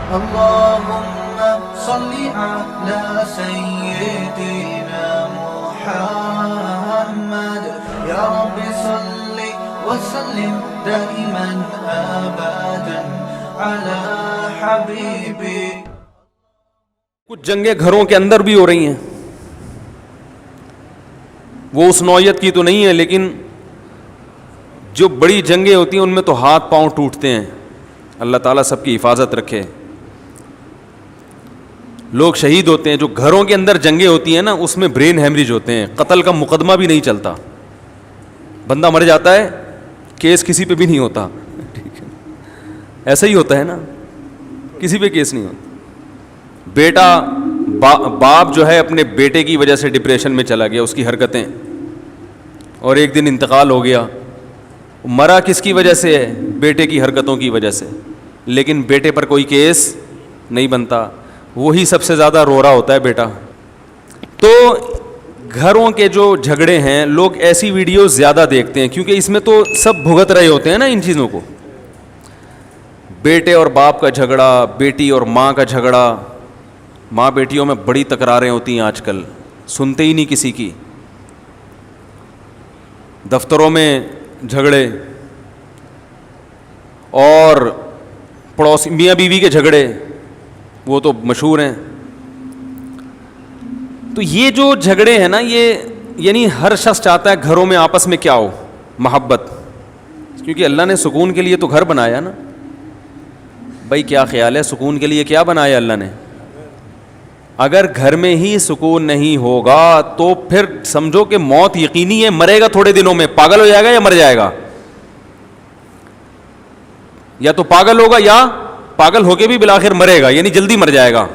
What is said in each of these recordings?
اللهم صل على سيدنا محمد يا رب صل وسلم دائما ابدا على حبيبي. کچھ جنگیں گھروں کے اندر بھی ہو رہی ہیں, وہ اس نوعیت کی تو نہیں ہے, لیکن جو بڑی جنگیں ہوتی ہیں ان میں تو ہاتھ پاؤں ٹوٹتے ہیں. اللہ تعالیٰ سب کی حفاظت رکھے. لوگ شہید ہوتے ہیں. جو گھروں کے اندر جنگیں ہوتی ہیں نا, اس میں برین ہیمریج ہوتے ہیں, قتل کا مقدمہ بھی نہیں چلتا, بندہ مر جاتا ہے, کیس کسی پہ بھی نہیں ہوتا. ٹھیک ہے, ایسا ہی ہوتا ہے نا, کسی پہ کیس نہیں ہوتا. بیٹا باپ جو ہے اپنے بیٹے کی وجہ سے ڈپریشن میں چلا گیا, اس کی حرکتیں, اور ایک دن انتقال ہو گیا. مرا کس کی وجہ سے ہے؟ بیٹے کی حرکتوں کی وجہ سے, لیکن بیٹے پر کوئی کیس نہیں بنتا. وہی سب سے زیادہ رو رہا ہوتا ہے بیٹا. تو گھروں کے جو جھگڑے ہیں, لوگ ایسی ویڈیوز زیادہ دیکھتے ہیں کیونکہ اس میں تو سب بھگت رہے ہوتے ہیں نا ان چیزوں کو. بیٹے اور باپ کا جھگڑا, بیٹی اور ماں کا جھگڑا, ماں بیٹیوں میں بڑی تکراریں ہوتی ہیں آج کل, سنتے ہی نہیں کسی کی. دفتروں میں جھگڑے, اور پڑوسی میاں بیوی کے جھگڑے, وہ تو مشہور ہیں. تو یہ جو جھگڑے ہیں نا, یہ یعنی ہر شخص چاہتا ہے گھروں میں آپس میں کیا ہو, محبت, کیونکہ اللہ نے سکون کے لیے تو گھر بنایا نا. بھائی کیا خیال ہے, سکون کے لیے کیا بنایا اللہ نے؟ اگر گھر میں ہی سکون نہیں ہوگا تو پھر سمجھو کہ موت یقینی ہے, مرے گا تھوڑے دنوں میں, پاگل ہو جائے گا یا مر جائے گا. یا تو پاگل ہوگا یا پاگل ہو کے بھی بالآخر مرے گا, یعنی جلدی مر جائے گا.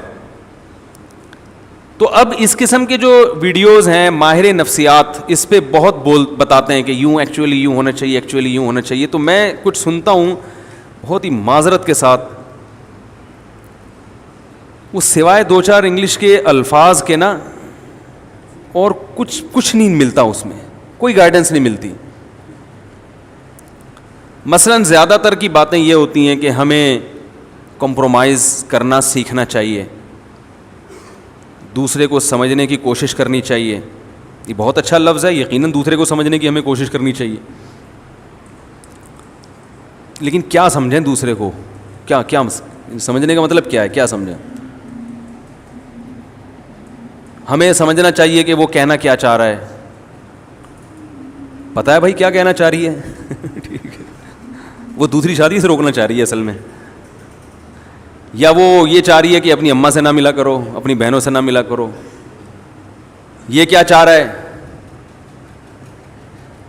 تو اب اس قسم کے جو ویڈیوز ہیں, ماہر نفسیات اس پہ بہت بتاتے ہیں کہ یوں ایکچولی یوں ہونا چاہیے, ایکچولی یوں ہونا چاہیے. تو میں کچھ سنتا ہوں بہت ہی معذرت کے ساتھ, وہ سوائے 2-4 انگلش کے الفاظ کے نا اور کچھ نہیں ملتا, اس میں کوئی گائیڈنس نہیں ملتی. مثلا زیادہ تر کی باتیں یہ ہوتی ہیں کہ ہمیں کمپرومائز کرنا سیکھنا چاہیے, دوسرے کو سمجھنے کی کوشش کرنی چاہیے. یہ بہت اچھا لفظ ہے, یقیناً دوسرے کو سمجھنے کی ہمیں کوشش کرنی چاہیے, لیکن کیا سمجھیں دوسرے کو, کیا سمجھنے کا مطلب کیا ہے, کیا سمجھیں؟ ہمیں سمجھنا چاہیے کہ وہ کہنا کیا چاہ رہا ہے. پتہ ہے بھائی کیا کہنا چاہ رہی ہے؟ ٹھیک ہے, وہ دوسری شادی سے روکنا چاہ رہی ہے اصل میں, یا وہ یہ چاہ رہی ہے کہ اپنی اماں سے نہ ملا کرو, اپنی بہنوں سے نہ ملا کرو. یہ کیا چاہ رہا ہے؟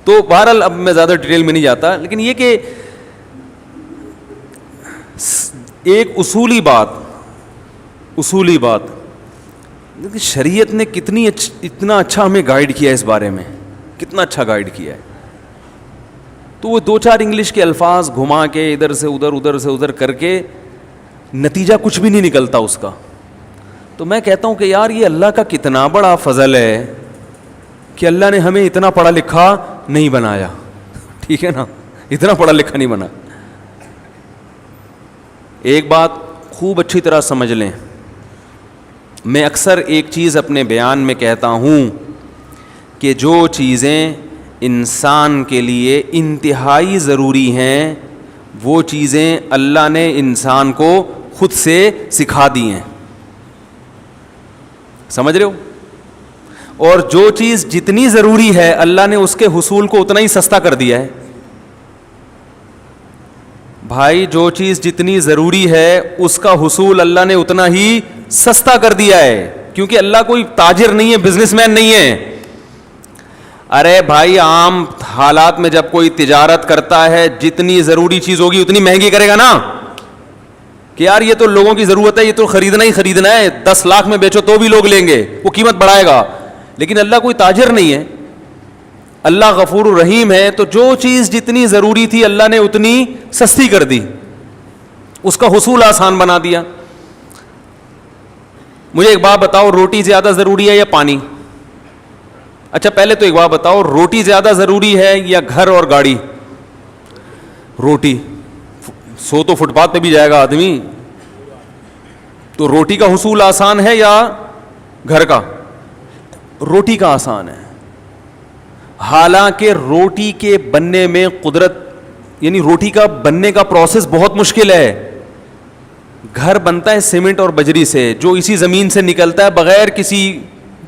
تو بہرحال اب میں زیادہ ڈیٹیل میں نہیں جاتا, لیکن یہ کہ ایک اصولی بات شریعت نے اتنا اچھا ہمیں گائیڈ کیا ہے, اس بارے میں کتنا اچھا گائیڈ کیا ہے. تو وہ 2-4 انگلش کے الفاظ گھما کے ادھر سے ادھر کر کے نتیجہ کچھ بھی نہیں نکلتا اس کا. تو میں کہتا ہوں کہ یار یہ اللہ کا کتنا بڑا فضل ہے کہ اللہ نے ہمیں اتنا پڑھا لکھا نہیں بنایا. ٹھیک ہے نا, اتنا پڑھا لکھا نہیں بنا. ایک بات خوب اچھی طرح سمجھ لیں, میں اکثر ایک چیز اپنے بیان میں کہتا ہوں کہ جو چیزیں انسان کے لیے انتہائی ضروری ہیں وہ چیزیں اللہ نے انسان کو خود سے سکھا دی ہیں. سمجھ رہے ہو؟ اور جو چیز جتنی ضروری ہے اللہ نے اس کے حصول کو اتنا ہی سستا کر دیا ہے. بھائی جو چیز جتنی ضروری ہے اس کا حصول اللہ نے اتنا ہی سستا کر دیا ہے, کیونکہ اللہ کوئی تاجر نہیں ہے, بزنس مین نہیں ہے. ارے بھائی عام حالات میں جب کوئی تجارت کرتا ہے جتنی ضروری چیز ہوگی اتنی مہنگی کرے گا نا, کہ یار یہ تو لوگوں کی ضرورت ہے, یہ تو خریدنا ہی خریدنا ہے, 10 لاکھ میں بیچو تو بھی لوگ لیں گے, وہ قیمت بڑھائے گا. لیکن اللہ کوئی تاجر نہیں ہے, اللہ غفور الرحیم ہے. تو جو چیز جتنی ضروری تھی اللہ نے اتنی سستی کر دی, اس کا حصول آسان بنا دیا. مجھے ایک بات بتاؤ, روٹی زیادہ ضروری ہے یا پانی؟ اچھا پہلے تو ایک بات بتاؤ, روٹی زیادہ ضروری ہے یا گھر اور گاڑی؟ روٹی. سو تو فٹ پاتھ پہ بھی جائے گا آدمی, تو روٹی کا حصول آسان ہے یا گھر کا؟ روٹی کا آسان ہے. حالانکہ روٹی کے بننے میں قدرت یعنی روٹی کا بننے کا پروسیس بہت مشکل ہے. گھر بنتا ہے سیمنٹ اور بجری سے, جو اسی زمین سے نکلتا ہے بغیر کسی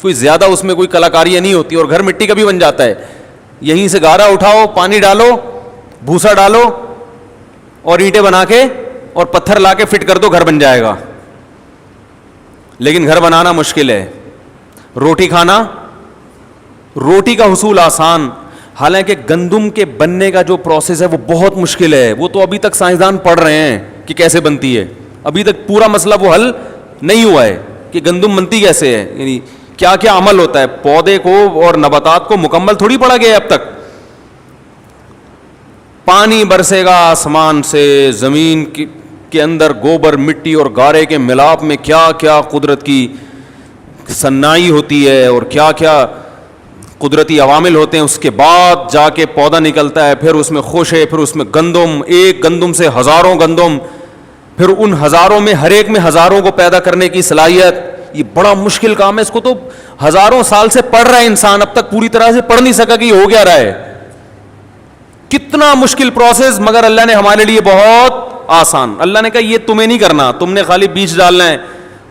کوئی زیادہ اس میں کوئی کلاکاریاں نہیں ہوتی, اور گھر مٹی کا بھی بن جاتا ہے. یہیں سے گارا اٹھاؤ, پانی ڈالو, بھوسا ڈالو اور اینٹیں بنا کے اور پتھر لا کے فٹ کر دو, گھر بن جائے گا. لیکن گھر بنانا مشکل ہے. روٹی کھانا, روٹی کا حصول آسان. حالانکہ گندم کے بننے کا جو پروسیس ہے وہ بہت مشکل ہے. وہ تو ابھی تک سائنسدان پڑھ رہے ہیں کہ کیسے بنتی ہے. ابھی تک پورا مسئلہ وہ حل نہیں ہوا ہے کہ گندم بنتی کیسے ہے, یعنی کیا کیا عمل ہوتا ہے. پودے کو اور نباتات کو مکمل تھوڑی پڑھا گیا ہے اب تک. پانی برسے گا آسمان سے, زمین کے اندر گوبر, مٹی اور گارے کے ملاپ میں کیا کیا قدرت کی صنائی ہوتی ہے اور کیا کیا قدرتی عوامل ہوتے ہیں. اس کے بعد جا کے پودا نکلتا ہے, پھر اس میں خوشے, پھر اس میں گندم, ایک گندم سے ہزاروں گندم, پھر ان ہزاروں میں ہر ایک میں ہزاروں کو پیدا کرنے کی صلاحیت. یہ بڑا مشکل کام ہے. اس کو تو ہزاروں سال سے پڑھ رہا ہے انسان, اب تک پوری طرح سے پڑھ نہیں سکا کہ یہ ہو کیا رہا ہے. کتنا مشکل پروسیس, مگر اللہ نے ہمارے لیے بہت آسان. اللہ نے کہا یہ تمہیں نہیں کرنا, تم نے خالی بیج ڈالنا ہے,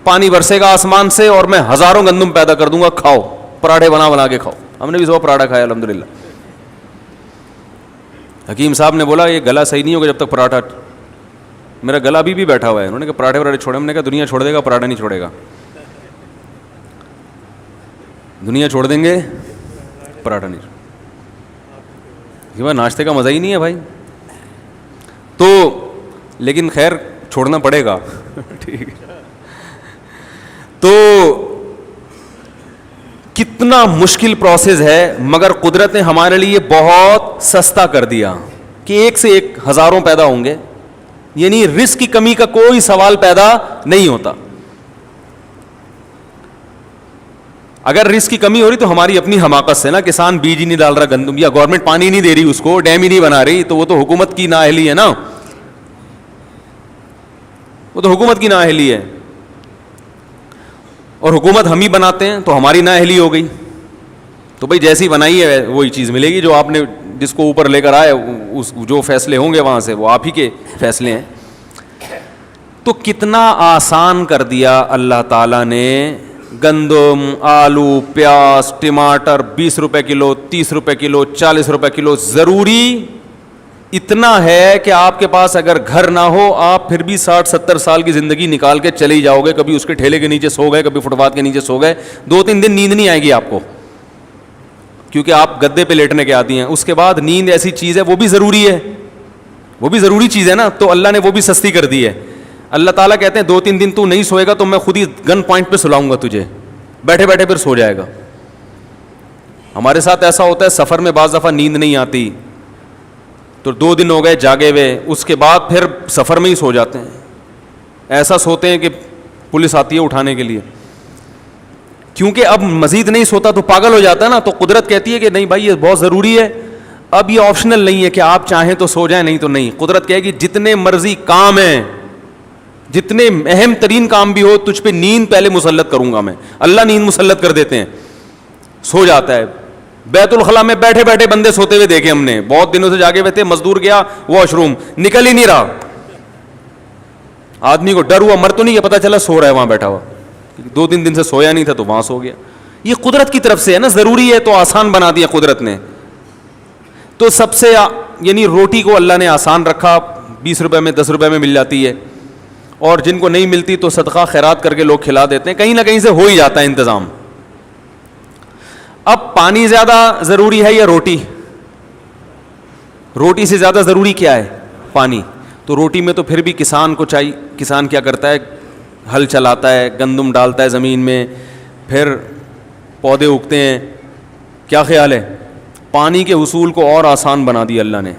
پانی برسے گا آسمان سے اور میں ہزاروں گندم پیدا کر دوں گا, کھاؤ, پراٹھے بنا بنا کے کھاؤ. ہم نے بھی 100 پراٹھا کھایا الحمدللہ. حکیم صاحب نے بولا یہ گلا صحیح نہیں ہوگا جب تک پراٹھا, میرا گلا ابھی بھی بیٹھا ہوا ہے. انہوں نے کہا پراٹھے پراٹھے چھوڑے. ہم نے کہا دنیا چھوڑ دے گا, پراٹھا نہیں چھوڑے گا. دنیا چھوڑ دیں گے, پراٹھا نہیں. یہ بات ناشتے کا مزہ ہی نہیں ہے بھائی. تو لیکن خیر چھوڑنا پڑے گا. ٹھیک ہے. تو کتنا مشکل پروسیس ہے, مگر قدرت نے ہمارے لیے بہت سستا کر دیا کہ ایک سے ایک ہزاروں پیدا ہوں گے. یعنی رزق کی کمی کا کوئی سوال پیدا نہیں ہوتا. اگر رزق کی کمی ہو رہی تو ہماری اپنی حماقت سے نا, کسان بیج ہی نہیں ڈال رہا گندم, یا گورنمنٹ پانی نہیں دے رہی اس کو, ڈیم ہی نہیں بنا رہی, تو وہ تو حکومت کی نااہلی ہے نا, وہ تو حکومت کی نااہلی ہے. اور حکومت ہم ہی بناتے ہیں تو ہماری نااہلی ہو گئی. تو بھائی جیسی بنائی ہے وہی چیز ملے گی. جو آپ نے جس کو اوپر لے کر آئے, اس جو فیصلے ہوں گے وہاں سے وہ آپ ہی کے فیصلے ہیں. تو کتنا آسان کر دیا اللہ تعالیٰ نے. گندم, آلو, پیاز, ٹماٹر 20 روپے کلو, 30 روپے کلو, 40 روپے کلو. ضروری اتنا ہے کہ آپ کے پاس اگر گھر نہ ہو, آپ پھر بھی 60-70 سال کی زندگی نکال کے چلے ہی جاؤ گے. کبھی اس کے ٹھیلے کے نیچے سو گئے, کبھی فٹ پاتھ کے نیچے سو گئے, 2-3 دن نیند نہیں آئے گی آپ کو, کیونکہ آپ گدے پہ لیٹنے کے عادی ہیں. اس کے بعد نیند ایسی چیز ہے, وہ بھی ضروری ہے, وہ بھی ضروری چیز ہے نا, تو اللہ نے وہ بھی سستی کر دی ہے. اللہ تعالیٰ کہتے ہیں 2-3 دن تو نہیں سوئے گا تو میں خود ہی گن پوائنٹ پہ سلاؤں گا تجھے, بیٹھے بیٹھے پھر سو جائے گا. ہمارے ساتھ ایسا ہوتا ہے, سفر میں بعض دفعہ نیند نہیں آتی تو 2 دن ہو گئے جاگے ہوئے, اس کے بعد پھر سفر میں ہی سو جاتے ہیں. ایسا سوتے ہیں کہ پولیس آتی ہے اٹھانے کے لیے, کیونکہ اب مزید نہیں سوتا تو پاگل ہو جاتا ہے نا. تو قدرت کہتی ہے کہ نہیں بھائی یہ بہت ضروری ہے, اب یہ آپشنل نہیں ہے کہ آپ چاہیں تو سو جائیں, نہیں تو نہیں. قدرت کہے گی جتنے مرضی کام ہیں, جتنے اہم ترین کام بھی ہو, تجھ پہ نیند پہلے مسلط کروں گا میں. اللہ نیند مسلط کر دیتے ہیں, سو جاتا ہے. بیت الخلاء میں بیٹھے بیٹھے بندے سوتے ہوئے دیکھے ہم نے, بہت دنوں سے جاگے ہوئے تھے, مزدور گیا واش روم, نکل ہی نہیں رہا. آدمی کو ڈر ہوا, مر تو نہیں, پتا چلا سو رہا ہے وہاں بیٹھا ہوا, 2-3 دن سے سویا نہیں تھا تو وہاں سو گیا. یہ قدرت کی طرف سے ہے نا, ضروری ہے تو آسان بنا دیا قدرت نے. تو سب سے یعنی روٹی کو اللہ نے آسان رکھا, 20 روپے میں 10 روپے میں مل جاتی ہے, اور جن کو نہیں ملتی تو صدقہ خیرات کر کے لوگ کھلا دیتے ہیں, کہیں نہ کہیں سے ہو ہی جاتا ہے انتظام. اب پانی زیادہ ضروری ہے یا روٹی؟ روٹی سے زیادہ ضروری کیا ہے؟ پانی. تو روٹی میں تو پھر بھی کسان کو چاہیے. کسان کیا کرتا ہے, ہل چلاتا ہے, گندم ڈالتا ہے زمین میں, پھر پودے اگتے ہیں. کیا خیال ہے؟ پانی کے حصول کو اور آسان بنا دیا اللہ نے,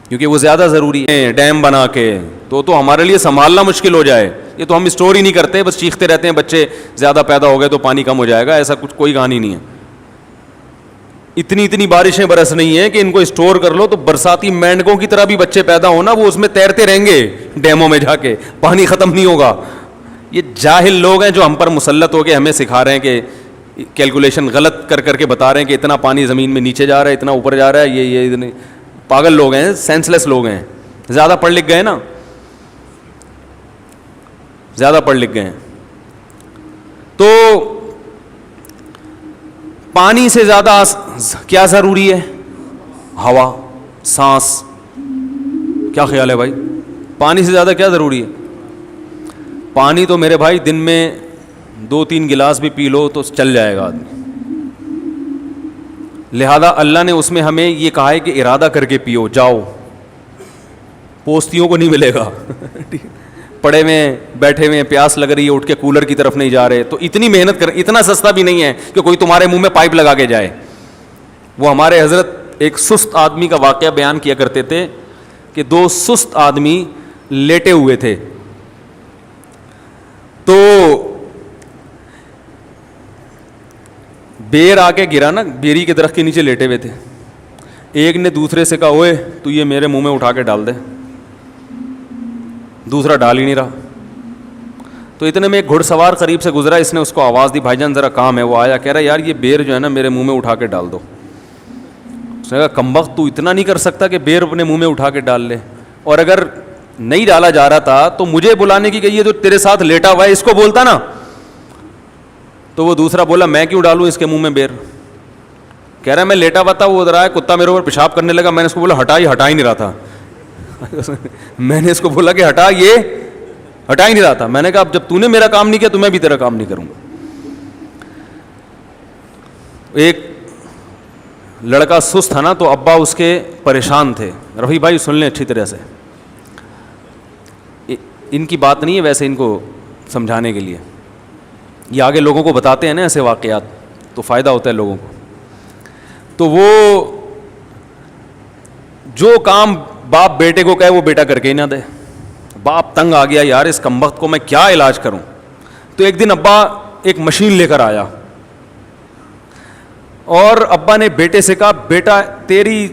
کیونکہ وہ زیادہ ضروری ہے. ڈیم بنا کے تو ہمارے لیے سنبھالنا مشکل ہو جائے. یہ تو ہم اسٹور ہی نہیں کرتے, بس چیختے رہتے ہیں بچے زیادہ پیدا ہو گئے تو پانی کم ہو جائے گا, ایسا کچھ کوئی کہانی نہیں ہے. اتنی بارشیں برس نہیں ہیں کہ ان کو اسٹور کر لو تو برساتی مینڈکوں کی طرح بھی بچے پیدا ہونا, وہ اس میں تیرتے رہیں گے ڈیموں میں جا کے, پانی ختم نہیں ہوگا. یہ جاہل لوگ ہیں جو ہم پر مسلط ہو کے ہمیں سکھا رہے ہیں کہ کیلکولیشن غلط کر کے بتا رہے ہیں کہ اتنا پانی زمین میں نیچے جا رہا ہے, اتنا اوپر جا رہا ہے. یہ پاگل لوگ ہیں, سینس لوگ ہیں, زیادہ پڑھ لکھ گئے نا, زیادہ پڑھ لکھ گئے ہیں. تو پانی سے زیادہ کیا ضروری ہے؟ ہوا, سانس. کیا خیال ہے بھائی, پانی سے زیادہ کیا ضروری ہے؟ پانی تو میرے بھائی دن میں 2-3 گلاس بھی پی لو تو چل جائے گا آدمی. لہذا اللہ نے اس میں ہمیں یہ کہا ہے کہ ارادہ کر کے پیو, جاؤ, پوستیوں کو نہیں ملے گا. پڑے ہوئے بیٹھے ہوئے پیاس لگ رہی ہے, اٹھ کے کولر کی طرف نہیں جا رہے, تو اتنی محنت کر, اتنا سستا بھی نہیں ہے کہ کوئی تمہارے منہ میں پائپ لگا کے جائے. وہ ہمارے حضرت ایک سست آدمی کا واقعہ بیان کیا کرتے تھے کہ 2 سست آدمی لیٹے ہوئے تھے, تو بیر آ کے گرا نا, بیری کے درخت کے نیچے لیٹے ہوئے تھے. ایک نے دوسرے سے کہا, اوئے تو یہ میرے منہ میں اٹھا کے ڈال دے. دوسرا ڈال ہی نہیں رہا. تو اتنے میں ایک گھڑ سوار قریب سے گزرا, اس نے اس کو آواز دی, بھائی جان ذرا کام ہے. وہ آیا, کہہ رہا یار یہ بیر جو ہے نا میرے منہ میں اٹھا کے ڈال دو. اس نے کہا کمبخت تو اتنا نہیں کر سکتا کہ بیر اپنے منہ میں اٹھا کے ڈال لے, اور اگر نہیں ڈالا جا رہا تھا تو مجھے بلانے کی کہ یہ جو تیرے ساتھ لیٹا ہوا ہے اس کو بولتا نا. تو وہ دوسرا بولا میں کیوں ڈالوں اس کے منہ میں بیر. کہہ رہا میں لیٹا ہوا تھا, وہ ادھر آیا, کتا میرے اوپر پیشاب کرنے لگا, میں نے اس کو بولا ہٹا ہی نہیں رہا تھا. میں نے اس کو بولا کہ ہٹا ہی نہیں رہا تھا. میں نے کہا اب جب تو نے میرا کام نہیں کیا تو میں بھی تیرا کام نہیں کروں گا. ایک لڑکا سست تھا نا, تو ابا اس کے پریشان تھے. رفیع بھائی سن لیں اچھی طرح سے, ان کی بات نہیں ہے ویسے, ان کو سمجھانے کے لیے. یہ آگے لوگوں کو بتاتے ہیں نا ایسے واقعات, تو فائدہ ہوتا ہے لوگوں کو. تو وہ جو کام باپ بیٹے کو کہے وہ بیٹا کر کے ہی نہ دے. باپ تنگ آ گیا, یار اس کمبخت کو میں کیا علاج کروں. تو ایک دن ابا ایک مشین لے کر آیا, اور ابا نے بیٹے سے کہا, بیٹا تیری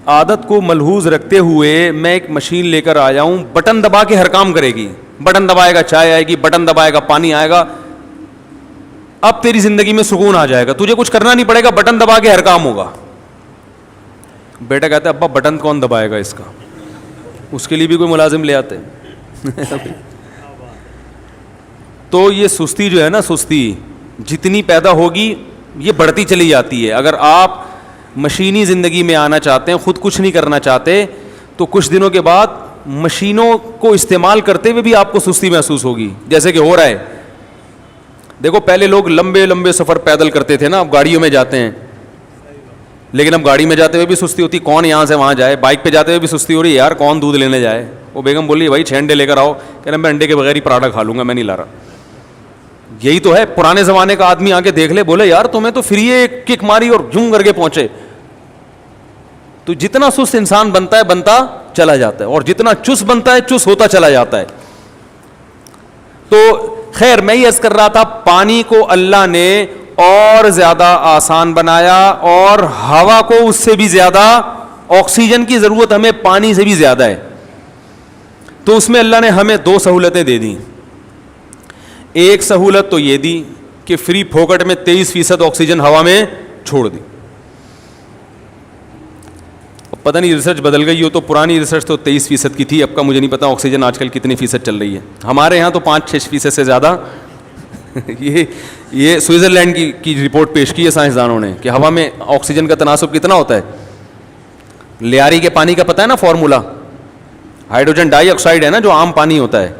عادت کو ملحوظ رکھتے ہوئے میں ایک مشین لے کر آیا ہوں, بٹن دبا کے ہر کام کرے گی. بٹن دبائے گا چائے آئے گی, بٹن دبائے گا پانی آئے گا. اب تیری زندگی میں سکون آ جائے گا, تجھے کچھ کرنا نہیں پڑے گا, بٹن دبا کے ہر کام ہوگا. بیٹا کہتا ہے ابا بٹن کون دبائے گا اس کا, اس کے لیے بھی کوئی ملازم لے آتے. تو یہ سستی جو ہے نا, سستی جتنی پیدا ہوگی یہ بڑھتی چلی جاتی ہے. اگر آپ مشینی زندگی میں آنا چاہتے ہیں, خود کچھ نہیں کرنا چاہتے, تو کچھ دنوں کے بعد مشینوں کو استعمال کرتے ہوئے بھی آپ کو سستی محسوس ہوگی, جیسے کہ ہو رہا ہے. دیکھو پہلے لوگ لمبے لمبے سفر پیدل کرتے تھے نا, اب گاڑیوں میں جاتے ہیں, لیکن اب گاڑی میں جاتے ہوئے بھی سستی ہوتی, کون یہاں سے وہاں جائے. بائک پہ جاتے ہوئے بھی سستی ہو رہی ہے, یار کون دودھ لینے جائے. وہ بیگم بولی بھائی 6 انڈے لے کر آؤ, کہہ رہے میں انڈے کے بغیر ہی پراٹھا کھا لوں گا, میں نہیں لا رہا. یہی تو ہے, پرانے زمانے کا آدمی آ کے دیکھ لے, بولے یار تمہیں تو فری ایک کک ماری اور جوں کر کے پہنچے. تو جتنا سست انسان بنتا ہے بنتا چلا جاتا ہے, اور جتنا چست بنتا ہے چست ہوتا چلا جاتا ہے. تو خیر میں یہ عرض کر رہا تھا, پانی کو اللہ نے اور زیادہ آسان بنایا, اور ہوا کو اس سے بھی زیادہ, آکسیجن کی ضرورت ہمیں پانی سے بھی زیادہ ہے. تو اس میں اللہ نے ہمیں 2 سہولتیں دے دیں. ایک سہولت تو یہ دی کہ فری پھوکٹ میں 23% آکسیجن ہوا میں چھوڑ دی. پتہ نہیں ریسرچ بدل گئی ہو, تو پرانی ریسرچ تو 23% کی تھی, اب کا مجھے نہیں پتا آکسیجن آج کل کتنی فیصد چل رہی ہے. ہمارے یہاں تو 5-6% سے زیادہ. یہ سوئٹزرلینڈ کی رپورٹ پیش کی ہے سائنسدانوں نے کہ ہوا میں آکسیجن کا تناسب کتنا ہوتا ہے. لیاری کے پانی کا پتہ ہے نا فارمولا, ہائیڈروجن ڈائی آکسائڈ ہے نا جو عام پانی ہوتا ہے.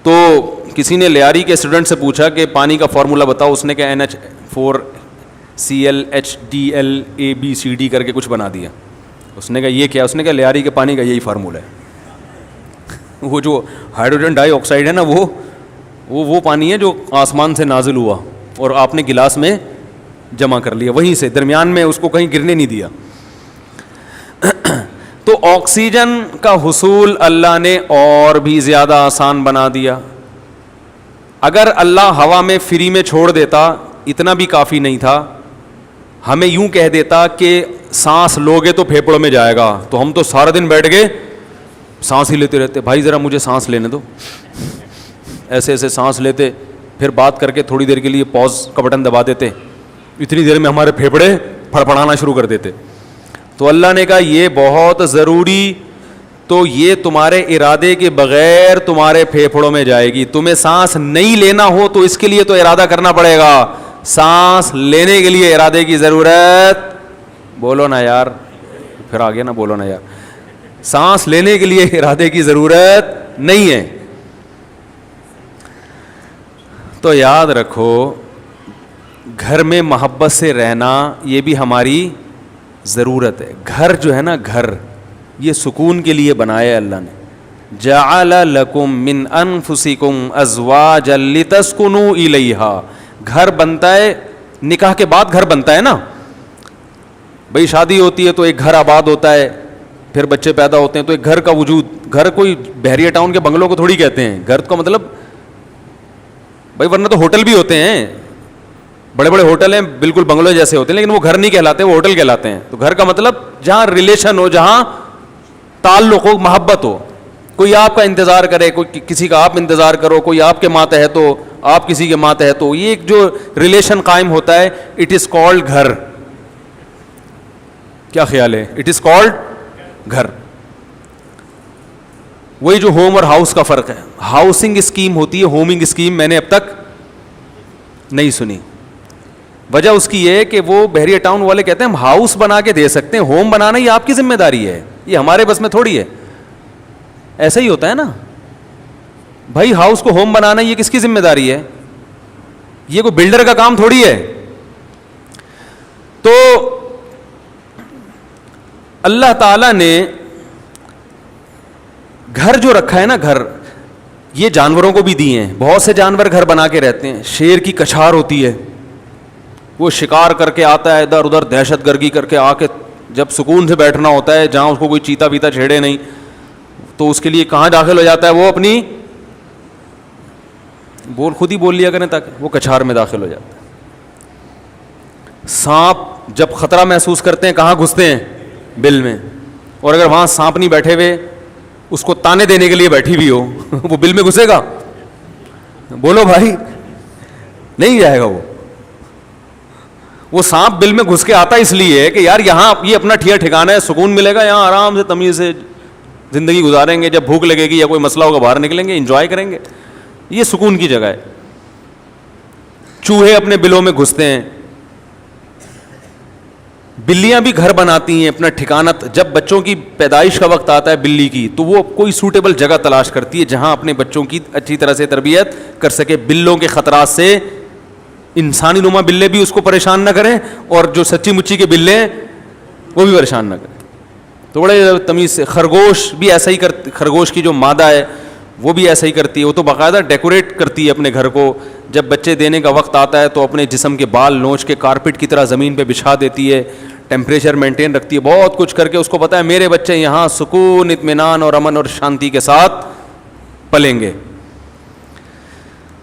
تو کسی نے لیاری کے اسٹوڈنٹ سے پوچھا کہ پانی کا فارمولا بتاؤ, اس نے کہا NH4Cl کر کے کچھ بنا دیا. اس نے کہا یہ کیا, اس نے کہا لیاری کے پانی کا یہی فارمولا ہے. وہ جو ہائیڈروجن ڈائی آکسائڈ ہے نا, وہ پانی ہے جو آسمان سے نازل ہوا اور آپ نے گلاس میں جمع کر لیا, وہیں سے درمیان میں اس کو کہیں گرنے نہیں دیا. تو آکسیجن کا حصول اللہ نے اور بھی زیادہ آسان بنا دیا. اگر اللہ ہوا میں فری میں چھوڑ دیتا اتنا بھی کافی نہیں تھا, ہمیں یوں کہہ دیتا کہ سانس لوگے تو پھیپڑوں میں جائے گا, تو ہم تو سارا دن بیٹھ کے سانس ہی لیتے رہتے, بھائی ذرا مجھے سانس لینے دو. ایسے ایسے سانس لیتے, پھر بات کر کے تھوڑی دیر کے لیے پاز کا بٹن دبا دیتے, اتنی دیر میں ہمارے پھیپھڑے پھڑپڑانا شروع کر دیتے. تو اللہ نے کہا یہ بہت ضروری, تو یہ تمہارے ارادے کے بغیر تمہارے پھیپھڑوں میں جائے گی. تمہیں سانس نہیں لینا ہو تو اس کے لیے تو ارادہ کرنا پڑے گا, سانس لینے کے لیے ارادے کی ضرورت, بولو نا یار, پھر آگے نا بولو نا یار, سانس لینے کے لیے ارادے کی ضرورت نہیں ہے. تو یاد رکھو گھر میں محبت سے رہنا یہ بھی ہماری ضرورت ہے. گھر جو ہے نا, گھر یہ سکون کے لیے بنایا اللہ نے. جعل لکم من انفسکم ازواجا لتسکنوا الیہا, گھر بنتا ہے نکاح کے بعد, گھر بنتا ہے نا بھئی, شادی ہوتی ہے تو ایک گھر آباد ہوتا ہے, پھر بچے پیدا ہوتے ہیں تو ایک گھر کا وجود. گھر کوئی بحریہ ٹاؤن کے بنگلوں کو تھوڑی کہتے ہیں, گھر کا مطلب بھائی, ورنہ تو ہوٹل بھی ہوتے ہیں, بڑے بڑے ہوٹل ہیں بالکل بنگلوں جیسے ہوتے ہیں, لیکن وہ گھر نہیں کہلاتے, وہ ہوٹل کہلاتے ہیں. تو گھر کا مطلب جہاں ریلیشن ہو, جہاں تعلق ہو, محبت ہو, کوئی آپ کا انتظار کرے, کوئی کسی کا آپ انتظار کرو, کوئی آپ کے ماتحت ہو, آپ کسی کے ماتحت ہو, یہ ایک جو ریلیشن قائم ہوتا ہے, اٹ از کالڈ گھر. کیا خیال ہے؟ اٹ از کالڈ گھر. وہی جو ہوم اور ہاؤس کا فرق ہے. ہاؤسنگ اسکیم ہوتی ہے, ہومنگ اسکیم میں نے اب تک نہیں سنی. وجہ اس کی یہ ہے کہ وہ بحریہ ٹاؤن والے کہتے ہیں ہم ہاؤس بنا کے دے سکتے ہیں, ہوم بنانا یہ آپ کی ذمہ داری ہے, یہ ہمارے بس میں تھوڑی ہے. ایسا ہی ہوتا ہے نا بھائی, ہاؤس کو ہوم بنانا یہ کس کی ذمہ داری ہے؟ یہ کوئی بلڈر کا کام تھوڑی ہے. تو اللہ تعالیٰ نے گھر جو رکھا ہے نا, گھر یہ جانوروں کو بھی دیے ہیں. بہت سے جانور گھر بنا کے رہتے ہیں. شیر کی کچھار ہوتی ہے, وہ شکار کر کے آتا ہے, ادھر ادھر دہشت گردی کر کے آ کے جب سکون سے بیٹھنا ہوتا ہے, جہاں اس کو کوئی چیتا پیتا چھیڑے نہیں, تو اس کے لیے کہاں داخل ہو جاتا ہے وہ, اپنی خود ہی بول لیا کریں تاکہ وہ کچھار میں داخل ہو جاتا ہے. سانپ جب خطرہ محسوس کرتے ہیں کہاں گھستے ہیں؟ بل میں. اور اگر وہاں سانپ نہیں بیٹھے ہوئے, اس کو تانے دینے کے لیے بیٹھی بھی ہو, وہ بل میں گھسے گا؟ بولو بھائی, نہیں جائے گا. وہ سانپ بل میں گھس کے آتا اس لیے کہ یار یہاں یہ اپنا ٹھکانا ہے, سکون ملے گا, یہاں آرام سے تمیز سے زندگی گزاریں گے, جب بھوک لگے گی یا کوئی مسئلہ ہوگا باہر نکلیں گے, انجوائے کریں گے, یہ سکون کی جگہ ہے. چوہے اپنے بلوں میں گھستے ہیں, بلیاں بھی گھر بناتی ہیں اپنا ٹھکانہ. جب بچوں کی پیدائش کا وقت آتا ہے بلی کی, تو وہ کوئی سوٹیبل جگہ تلاش کرتی ہے جہاں اپنے بچوں کی اچھی طرح سے تربیت کر سکے. بلوں کے خطرات سے انسانی نما بلے بھی اس کو پریشان نہ کریں, اور جو سچی مچی کے بلے ہیں وہ بھی پریشان نہ کریں. تو بڑے تمیز سے. خرگوش بھی ایسا ہی کرتی, خرگوش کی جو مادہ ہے وہ بھی ایسا ہی کرتی ہے. وہ تو باقاعدہ ڈیکوریٹ کرتی ہے اپنے گھر کو. جب بچے دینے کا وقت آتا ہے تو اپنے جسم کے بال نوچ کے کارپٹ کی طرح زمین پہ بچھا دیتی ہے, ٹیمپریچر مینٹین رکھتی ہے, بہت کچھ کر کے اس کو پتہ ہے میرے بچے یہاں سکون, اطمینان اور امن اور شانتی کے ساتھ پلیں گے.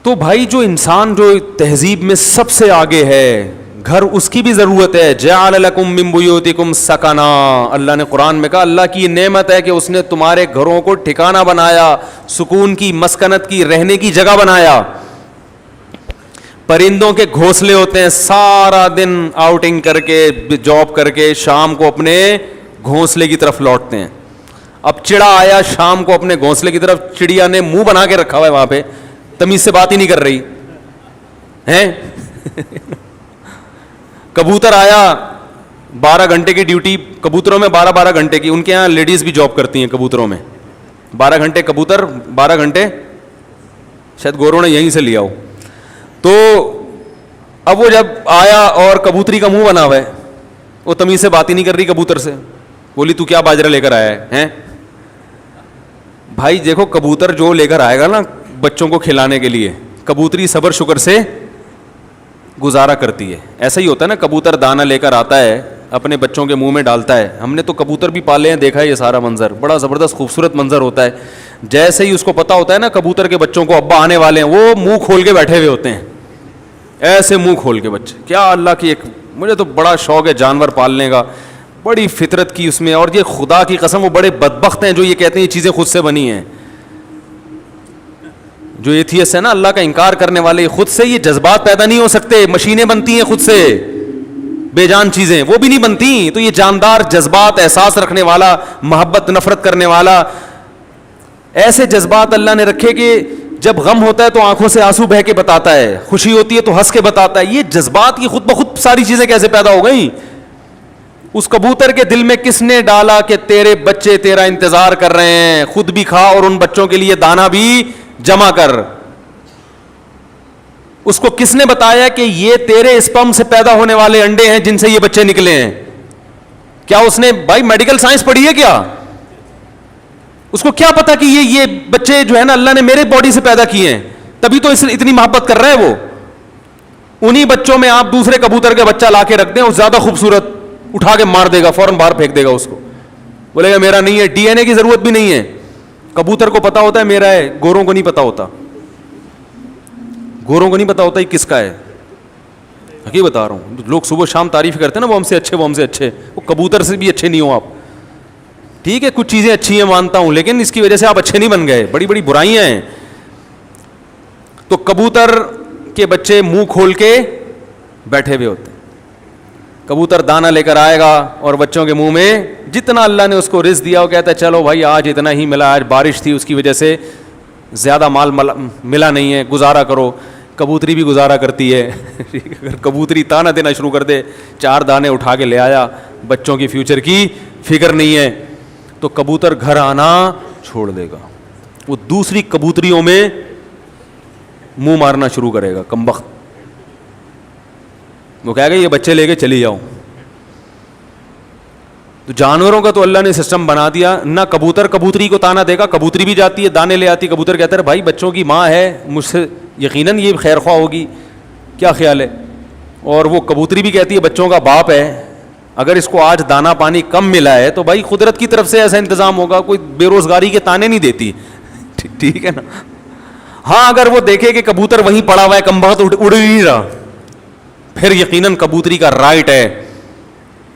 تو بھائی جو انسان جو تہذیب میں سب سے آگے ہے, گھر اس کی بھی ضرورت ہے. جعل لکم من بیوتکم سکنا, اللہ نے قرآن میں کہا اللہ کی یہ نعمت ہے کہ اس نے تمہارے گھروں کو ٹھکانہ بنایا, سکون کی, مسکنت کی, رہنے کی جگہ بنایا. پرندوں کے گھونسلے ہوتے ہیں, سارا دن آؤٹنگ کر کے, جاب کر کے, شام کو اپنے گھونسلے کی طرف لوٹتے ہیں. اب چڑا آیا شام کو اپنے گھونسلے کی طرف, چڑیا نے منہ بنا کے رکھا ہوا ہے وہاں پہ, تمیز سے بات ہی نہیں کر رہی ہیں. کبوتر آیا, 12 گھنٹے کی ڈیوٹی کبوتروں میں, 12 گھنٹے کی. ان کے یہاں لیڈیز بھی جاب کرتی ہیں کبوتروں میں. 12 گھنٹے کبوتر, 12 گھنٹے شاید گوروں نے یہیں سے لیا ہو. تو اب وہ جب آیا اور کبوتری کا منہ بنا ہوا ہے, وہ تمیز سے بات ہی نہیں کر رہی کبوتر سے. بولی تو کیا باجرہ لے کر آیا ہے؟ بھائی دیکھو کبوتر جو لے کر آئے گا نا بچوں کو کھلانے کے لیے, کبوتری صبر شکر سے گزارا کرتی ہے. ایسا ہی ہوتا ہے نا, کبوتر دانہ لے کر آتا ہے اپنے بچوں کے منہ میں ڈالتا ہے. ہم نے تو کبوتر بھی پالے ہیں, دیکھا ہے یہ سارا منظر, بڑا زبردست خوبصورت منظر ہوتا ہے. جیسے ہی اس کو پتا ہوتا ہے نا کبوتر کے بچوں کو ابا آنے والے ہیں, وہ منہ کھول کے بیٹھے ہوئے ہوتے ہیں, ایسے منہ کھول کے بچے. کیا اللہ کی ایک, مجھے تو بڑا شوق ہے جانور پالنے کا, بڑی فطرت کی اس میں. اور یہ خدا کی قسم وہ بڑے بدبخت ہیں جو یہ کہتے ہیں یہ چیزیں خود سے بنی ہیں. جو ایتھیسٹ ہے نا, اللہ کا انکار کرنے والے, خود سے یہ جذبات پیدا نہیں ہو سکتے, مشینیں بنتی ہیں خود سے, بے جان چیزیں وہ بھی نہیں بنتی. تو یہ جاندار جذبات, احساس رکھنے والا, محبت نفرت کرنے والا, ایسے جذبات اللہ نے رکھے کہ جب غم ہوتا ہے تو آنکھوں سے آنسو بہہ کے بتاتا ہے, خوشی ہوتی ہے تو ہنس کے بتاتا ہے. یہ جذبات کی خود بخود ساری چیزیں کیسے پیدا ہو گئیں؟ اس کبوتر کے دل میں کس نے ڈالا کہ تیرے بچے تیرا انتظار کر رہے ہیں, خود بھی کھا اور ان بچوں کے لیے دانا بھی جمع کر. اس کو کس نے بتایا کہ یہ تیرے اسپرم سے پیدا ہونے والے انڈے ہیں جن سے یہ بچے نکلے ہیں؟ کیا اس نے بھائی میڈیکل سائنس پڑھی ہے کیا؟ اس کو کیا پتا کہ یہ بچے جو ہے نا اللہ نے میرے باڈی سے پیدا کیے ہیں, تبھی تو اس اتنی محبت کر رہا ہے وہ. انہی بچوں میں آپ دوسرے کبوتر کا بچہ لا کے رکھ دیں, اور زیادہ خوبصورت, اٹھا کے مار دے گا, فوراً باہر پھینک دے گا اس کو, بولے گا میرا نہیں ہے. ڈی این اے کی ضرورت بھی نہیں ہے, کبوتر کو پتا ہوتا ہے میرا ہے, گوروں کو نہیں پتا ہوتا. گوروں کو نہیں پتا ہوتا یہ کس کا ہے. حقیقت بتا رہا ہوں, لوگ صبح شام تعریف کرتے ہیں نا, وہ ہم سے اچھے, وہ ہم سے اچھے, وہ کبوتر سے بھی اچھے نہیں ہو آپ. ٹھیک ہے کچھ چیزیں اچھی ہیں مانتا ہوں, لیکن اس کی وجہ سے آپ اچھے نہیں بن گئے, بڑی بڑی برائیاں ہیں. تو کبوتر کے بچے منہ کھول کے بیٹھے ہوئے ہوتے ہیں. کبوتر دانا لے کر آئے گا اور بچوں کے منہ میں جتنا اللہ نے اس کو رزق دیا وہ کہتا ہے چلو بھائی آج اتنا ہی ملا, آج بارش تھی اس کی وجہ سے زیادہ مال ملا نہیں ہے, گزارا کرو. کبوتری بھی گزارا کرتی ہے. اگر کبوتری دانا دینا شروع کر دے, 4 دانے اٹھا کے لے آیا, بچوں کی فیوچر کی فکر نہیں ہے, تو کبوتر گھر آنا چھوڑ دے گا, وہ دوسری کبوتریوں میں منہ مارنا شروع کرے گا. کمبخت, وہ کہے گا یہ بچے لے کے چلی جاؤ. تو جانوروں کا تو اللہ نے سسٹم بنا دیا, نہ کبوتر کبوتری کو تانا دے گا, کبوتری بھی جاتی ہے دانے لے آتی, کبوتر کہتا ہے بھائی بچوں کی ماں ہے, مجھ سے یقیناً یہ خیر خواہ ہوگی, کیا خیال ہے. اور وہ کبوتری بھی کہتی ہے بچوں کا باپ ہے, اگر اس کو آج دانا پانی کم ملا ہے تو بھائی قدرت کی طرف سے ایسا انتظام ہوگا, کوئی بے روزگاری کے تانے نہیں دیتی. ٹھیک ہے نا. ہاں اگر وہ دیکھے کہ کبوتر وہیں پڑا ہوا ہے, کمبخت اڑ ہی نہیں رہا, پھر یقیناً کبوتری کا رائٹ ہے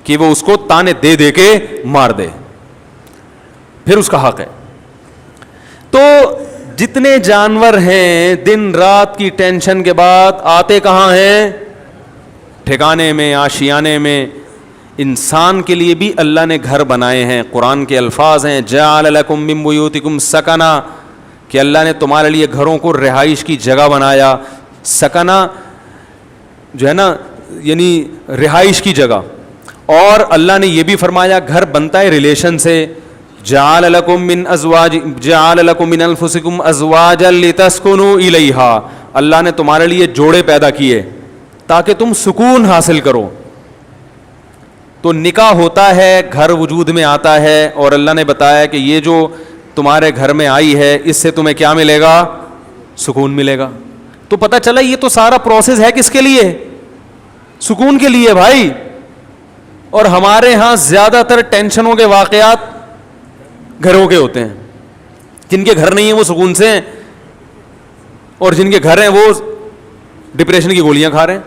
کہ وہ اس کو تانے دے دے کے مار دے, پھر اس کا حق ہے. تو جتنے جانور ہیں دن رات کی ٹینشن کے بعد آتے کہاں ہیں؟ ٹھکانے میں, آشیانے میں. انسان کے لیے بھی اللہ نے گھر بنائے ہیں. قرآن کے الفاظ ہیں جعل لکم من بیوتکم سکنا, کہ اللہ نے تمہارے لیے گھروں کو رہائش کی جگہ بنایا. سکنا جو ہے نا یعنی رہائش کی جگہ. اور اللہ نے یہ بھی فرمایا گھر بنتا ہے ریلیشن سے. جعل لکم من ازواج جعل لکم من انفسکم ازواجا لتسکنوا الیہا, اللہ نے تمہارے لیے جوڑے پیدا کیے تاکہ تم سکون حاصل کرو. تو نکاح ہوتا ہے, گھر وجود میں آتا ہے, اور اللہ نے بتایا کہ یہ جو تمہارے گھر میں آئی ہے اس سے تمہیں کیا ملے گا؟ سکون ملے گا. تو پتہ چلا یہ تو سارا پروسیس ہے کس کے لیے؟ سکون کے لیے بھائی. اور ہمارے ہاں زیادہ تر ٹینشنوں کے واقعات گھروں کے ہوتے ہیں. جن کے گھر نہیں ہیں وہ سکون سے ہیں, اور جن کے گھر ہیں وہ ڈپریشن کی گولیاں کھا رہے ہیں.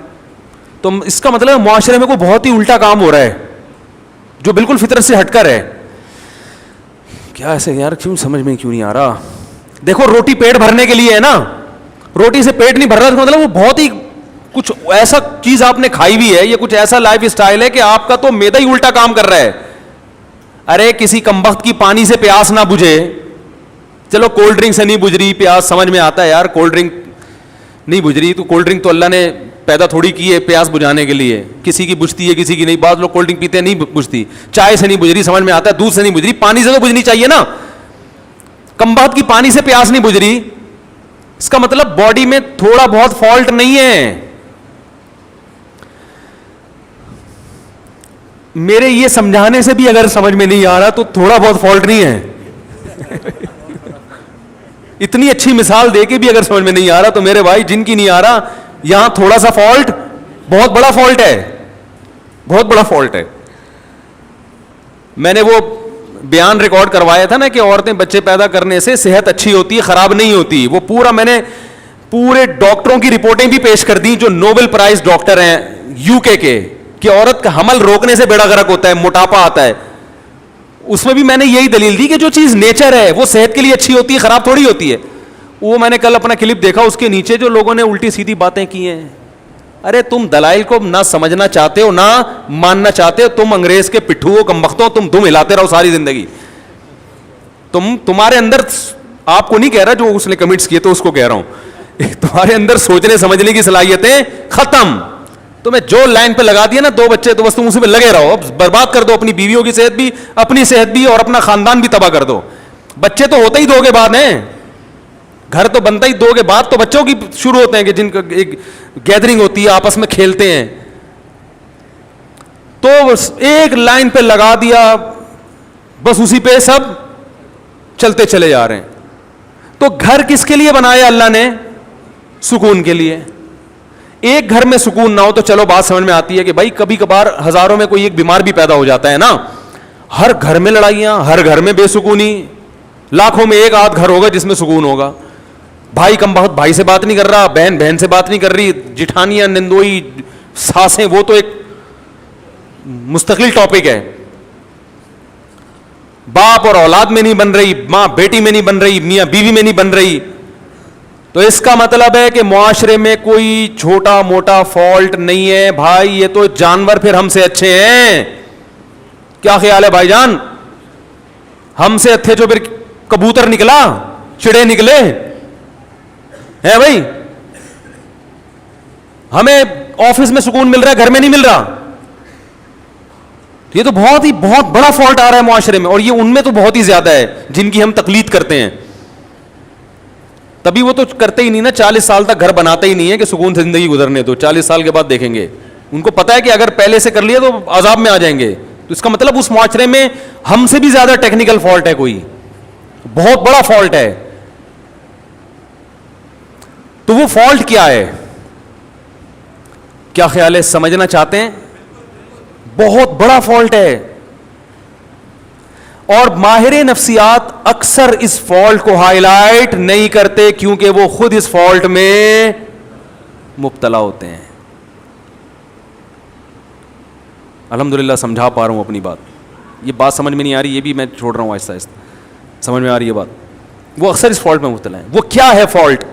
تو اس کا مطلب معاشرے میں کوئی بہت ہی الٹا کام ہو رہا ہے جو بالکل فطرت سے ہٹ کر ہے. کیا ایسے یار کیوں سمجھ میں کیوں نہیں آ رہا؟ دیکھو روٹی پیٹ بھرنے کے لیے ہے نا, روٹی سے پیٹ نہیں بھر رہا, مطلب وہ بہت ہی کچھ ایسا چیز آپ نے کھائی بھی ہے, یہ کچھ ایسا لائف اسٹائل ہے کہ آپ کا تو میدا ہی الٹا کام کر رہا ہے. ارے کسی کمبخت کی پانی سے پیاس نہ بجھے, چلو کولڈ ڈرنک سے نہیں بجھ رہی پیاس, سمجھ میں آتا ہے یار کولڈ ڈرنک نہیں بجھ رہی, تو کولڈ ڈرنک تو اللہ نے پیدا تھوڑی کی ہے پیاس بجھانے کے لیے. کسی کی بجھتی ہے کسی کی نہیں. بعض لوگ کولڈ ڈرنک پیتے ہیں نہیں بجھتی, چائے سے نہیں بجھ رہی, سمجھ میں آتا ہے, دودھ سے نہیں بجھ رہی, پانی سے تو بجھنی چاہیے نا. کمبخت کی پانی سے پیاس نہیں بجھ رہی, اس کا مطلب باڈی میں تھوڑا بہت فالٹ نہیں ہے. میرے یہ سمجھانے سے بھی اگر سمجھ میں نہیں آ رہا تو تھوڑا بہت فالٹ نہیں ہے. اتنی اچھی مثال دے کے بھی اگر سمجھ میں نہیں آ رہا تو میرے بھائی جن کی نہیں آ رہا, یہاں تھوڑا سا فالٹ بہت بڑا فالٹ ہے, بہت بڑا فالٹ ہے. میں نے وہ بیان ریکارڈ کروایا تھا نا کہ عورتیں بچے پیدا کرنے سے صحت اچھی ہوتی ہے, خراب نہیں ہوتی. وہ پورا میں نے پورے ڈاکٹروں کی رپورٹیں بھی پیش کر دی جو نوبل پرائز ڈاکٹر ہیں یو کے کہ عورت کا حمل روکنے سے بیڑا غرق ہوتا ہے, موٹاپا آتا ہے. اس میں بھی میں نے یہی دلیل دی کہ جو چیز نیچر ہے وہ صحت کے لیے اچھی ہوتی ہے, خراب تھوڑی ہوتی ہے. وہ میں نے کل اپنا کلپ دیکھا, اس کے نیچے جو لوگوں نے الٹی سیدھی باتیں کی ہیں. ارے تم دلائل کو نہ سمجھنا چاہتے ہو نہ ماننا چاہتے ہو, تم انگریز کے پٹھو ہو, کمبختوں, تم دم ہلاتے رہو ساری زندگی. تمہارے اندر, آپ کو نہیں کہہ رہا جو اس نے کمنٹس کیے تو اس کو کہہ رہا ہوں, تمہارے اندر سوچنے سمجھنے کی صلاحیتیں ختم. تمہیں جو لائن پہ لگا دیا نا 2 بچے, تو بس تم اسی پہ لگے رہو, اب برباد کر دو اپنی بیویوں کی صحت بھی, اپنی صحت بھی, اور اپنا خاندان بھی تباہ کر دو. بچے تو ہوتے ہی 2 کے بعد ہیں, گھر تو بنتا ہی 2 کے بعد تو بچوں کی شروع ہوتے ہیں کہ جن کا ایک گیدرنگ ہوتی ہے, آپس میں کھیلتے ہیں. تو ایک لائن پہ لگا دیا, بس اسی پہ سب چلتے چلے جا رہے ہیں. تو گھر کس کے لیے بنایا اللہ نے؟ سکون کے لیے. ایک گھر میں سکون نہ ہو تو چلو بات سمجھ میں آتی ہے کہ بھائی کبھی کبھار ہزاروں میں کوئی ایک بیمار بھی پیدا ہو جاتا ہے نا. ہر گھر میں لڑائیاں, ہر گھر میں بے سکونی, لاکھوں میں ایک آدھ گھر ہوگا جس میں سکون ہوگا. بھائی کم بہت بھائی سے بات نہیں کر رہا, بہن بہن سے بات نہیں کر رہی, جٹھانیاں, نندوئی, ساسیں, وہ تو ایک مستقل ٹاپک ہے. باپ اور اولاد میں نہیں بن رہی, ماں بیٹی میں نہیں بن رہی, میاں بیوی میں نہیں بن رہی. تو اس کا مطلب ہے کہ معاشرے میں کوئی چھوٹا موٹا فالٹ نہیں ہے بھائی, یہ تو جانور پھر ہم سے اچھے ہیں. کیا خیال ہے بھائی جان؟ ہم سے اچھے جو پھر کبوتر نکلا, چڑے نکلے ہیں بھائی. ہمیں آفس میں سکون مل رہا ہے, گھر میں نہیں مل رہا. یہ تو بہت بڑا فالٹ آ رہا ہے معاشرے میں, اور یہ ان میں تو بہت ہی زیادہ ہے جن کی ہم تقلید کرتے ہیں. تبھی وہ تو کرتے ہی نہیں نا, 40 سال تک گھر بناتے ہی نہیں ہے کہ سکون سے زندگی گزرنے دو, 40 سال کے بعد دیکھیں گے. ان کو پتا ہے کہ اگر پہلے سے کر لیا تو عذاب میں آ جائیں گے. تو اس کا مطلب اس معاشرے میں ہم سے بھی زیادہ ٹیکنیکل فالٹ ہے, کوئی بہت بڑا فالٹ ہے. تو وہ فالٹ کیا ہے؟ کیا خیال ہے, سمجھنا چاہتے ہیں؟ بہت بڑا فالٹ ہے. اور ماہر نفسیات اکثر اس فالٹ کو ہائی لائٹ نہیں کرتے کیونکہ وہ خود اس فالٹ میں مبتلا ہوتے ہیں. الحمدللہ سمجھا پا رہا ہوں اپنی بات. یہ بات سمجھ میں نہیں آ رہی, یہ بھی میں چھوڑ رہا ہوں آہستہ آہستہ. سمجھ میں آ رہی ہے بات؟ وہ اکثر اس فالٹ میں مبتلا ہیں. وہ کیا ہے فالٹ؟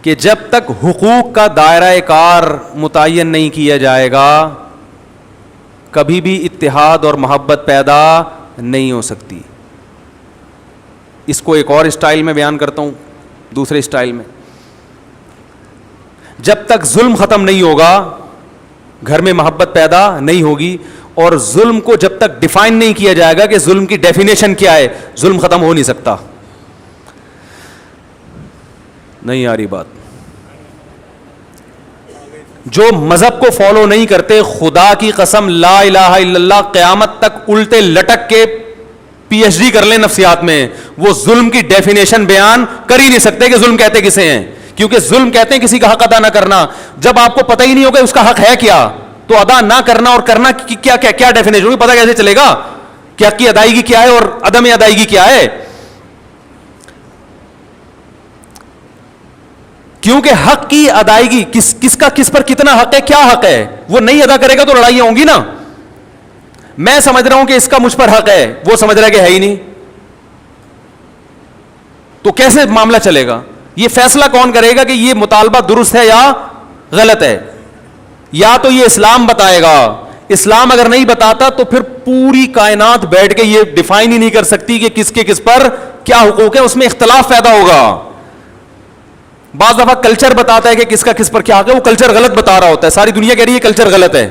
کہ جب تک حقوق کا دائرہ کار متعین نہیں کیا جائے گا کبھی بھی اتحاد اور محبت پیدا نہیں ہو سکتی. اس کو ایک اور اسٹائل میں بیان کرتا ہوں, دوسرے اسٹائل میں. جب تک ظلم ختم نہیں ہوگا گھر میں محبت پیدا نہیں ہوگی, اور ظلم کو جب تک ڈیفائن نہیں کیا جائے گا کہ ظلم کی ڈیفینیشن کیا ہے, ظلم ختم ہو نہیں سکتا. نہیں آ رہی بات؟ جو مذہب کو فالو نہیں کرتے, خدا کی قسم لا الہ الا اللہ, قیامت تک الٹے لٹک کے پی ایچ ڈی کر لیں نفسیات میں, وہ ظلم کی ڈیفینیشن بیان کر ہی نہیں سکتے کہ ظلم کہتے کسے ہیں. کیونکہ ظلم کہتے ہیں کسی کا حق ادا نہ کرنا. جب آپ کو پتہ ہی نہیں ہوگا اس کا حق ہے کیا, تو ادا نہ کرنا اور کرنا کی کیا ڈیفینیشن ہوگی, پتہ کیسے چلے گا کہ حق کی ادائیگی کیا ہے اور عدم ادائیگی کیا ہے؟ کیونکہ حق کی ادائیگی کس کا کس پر کتنا حق ہے, کیا حق ہے, وہ نہیں ادا کرے گا تو لڑائیاں ہوں گی نا. میں سمجھ رہا ہوں کہ اس کا مجھ پر حق ہے, وہ سمجھ رہا ہے کہ ہے ہی نہیں, تو کیسے معاملہ چلے گا؟ یہ فیصلہ کون کرے گا کہ یہ مطالبہ درست ہے یا غلط ہے؟ یا تو یہ اسلام بتائے گا. اسلام اگر نہیں بتاتا تو پھر پوری کائنات بیٹھ کے یہ ڈیفائن ہی نہیں کر سکتی کہ کس کے کس پر کیا حقوق ہے, اس میں اختلاف پیدا ہوگا. بعض دفعہ کلچر بتاتا ہے کہ کس کا کس پر کیا حق ہے, وہ کلچر غلط بتا رہا ہوتا ہے, ساری دنیا کہہ رہی ہے کلچر غلط ہے.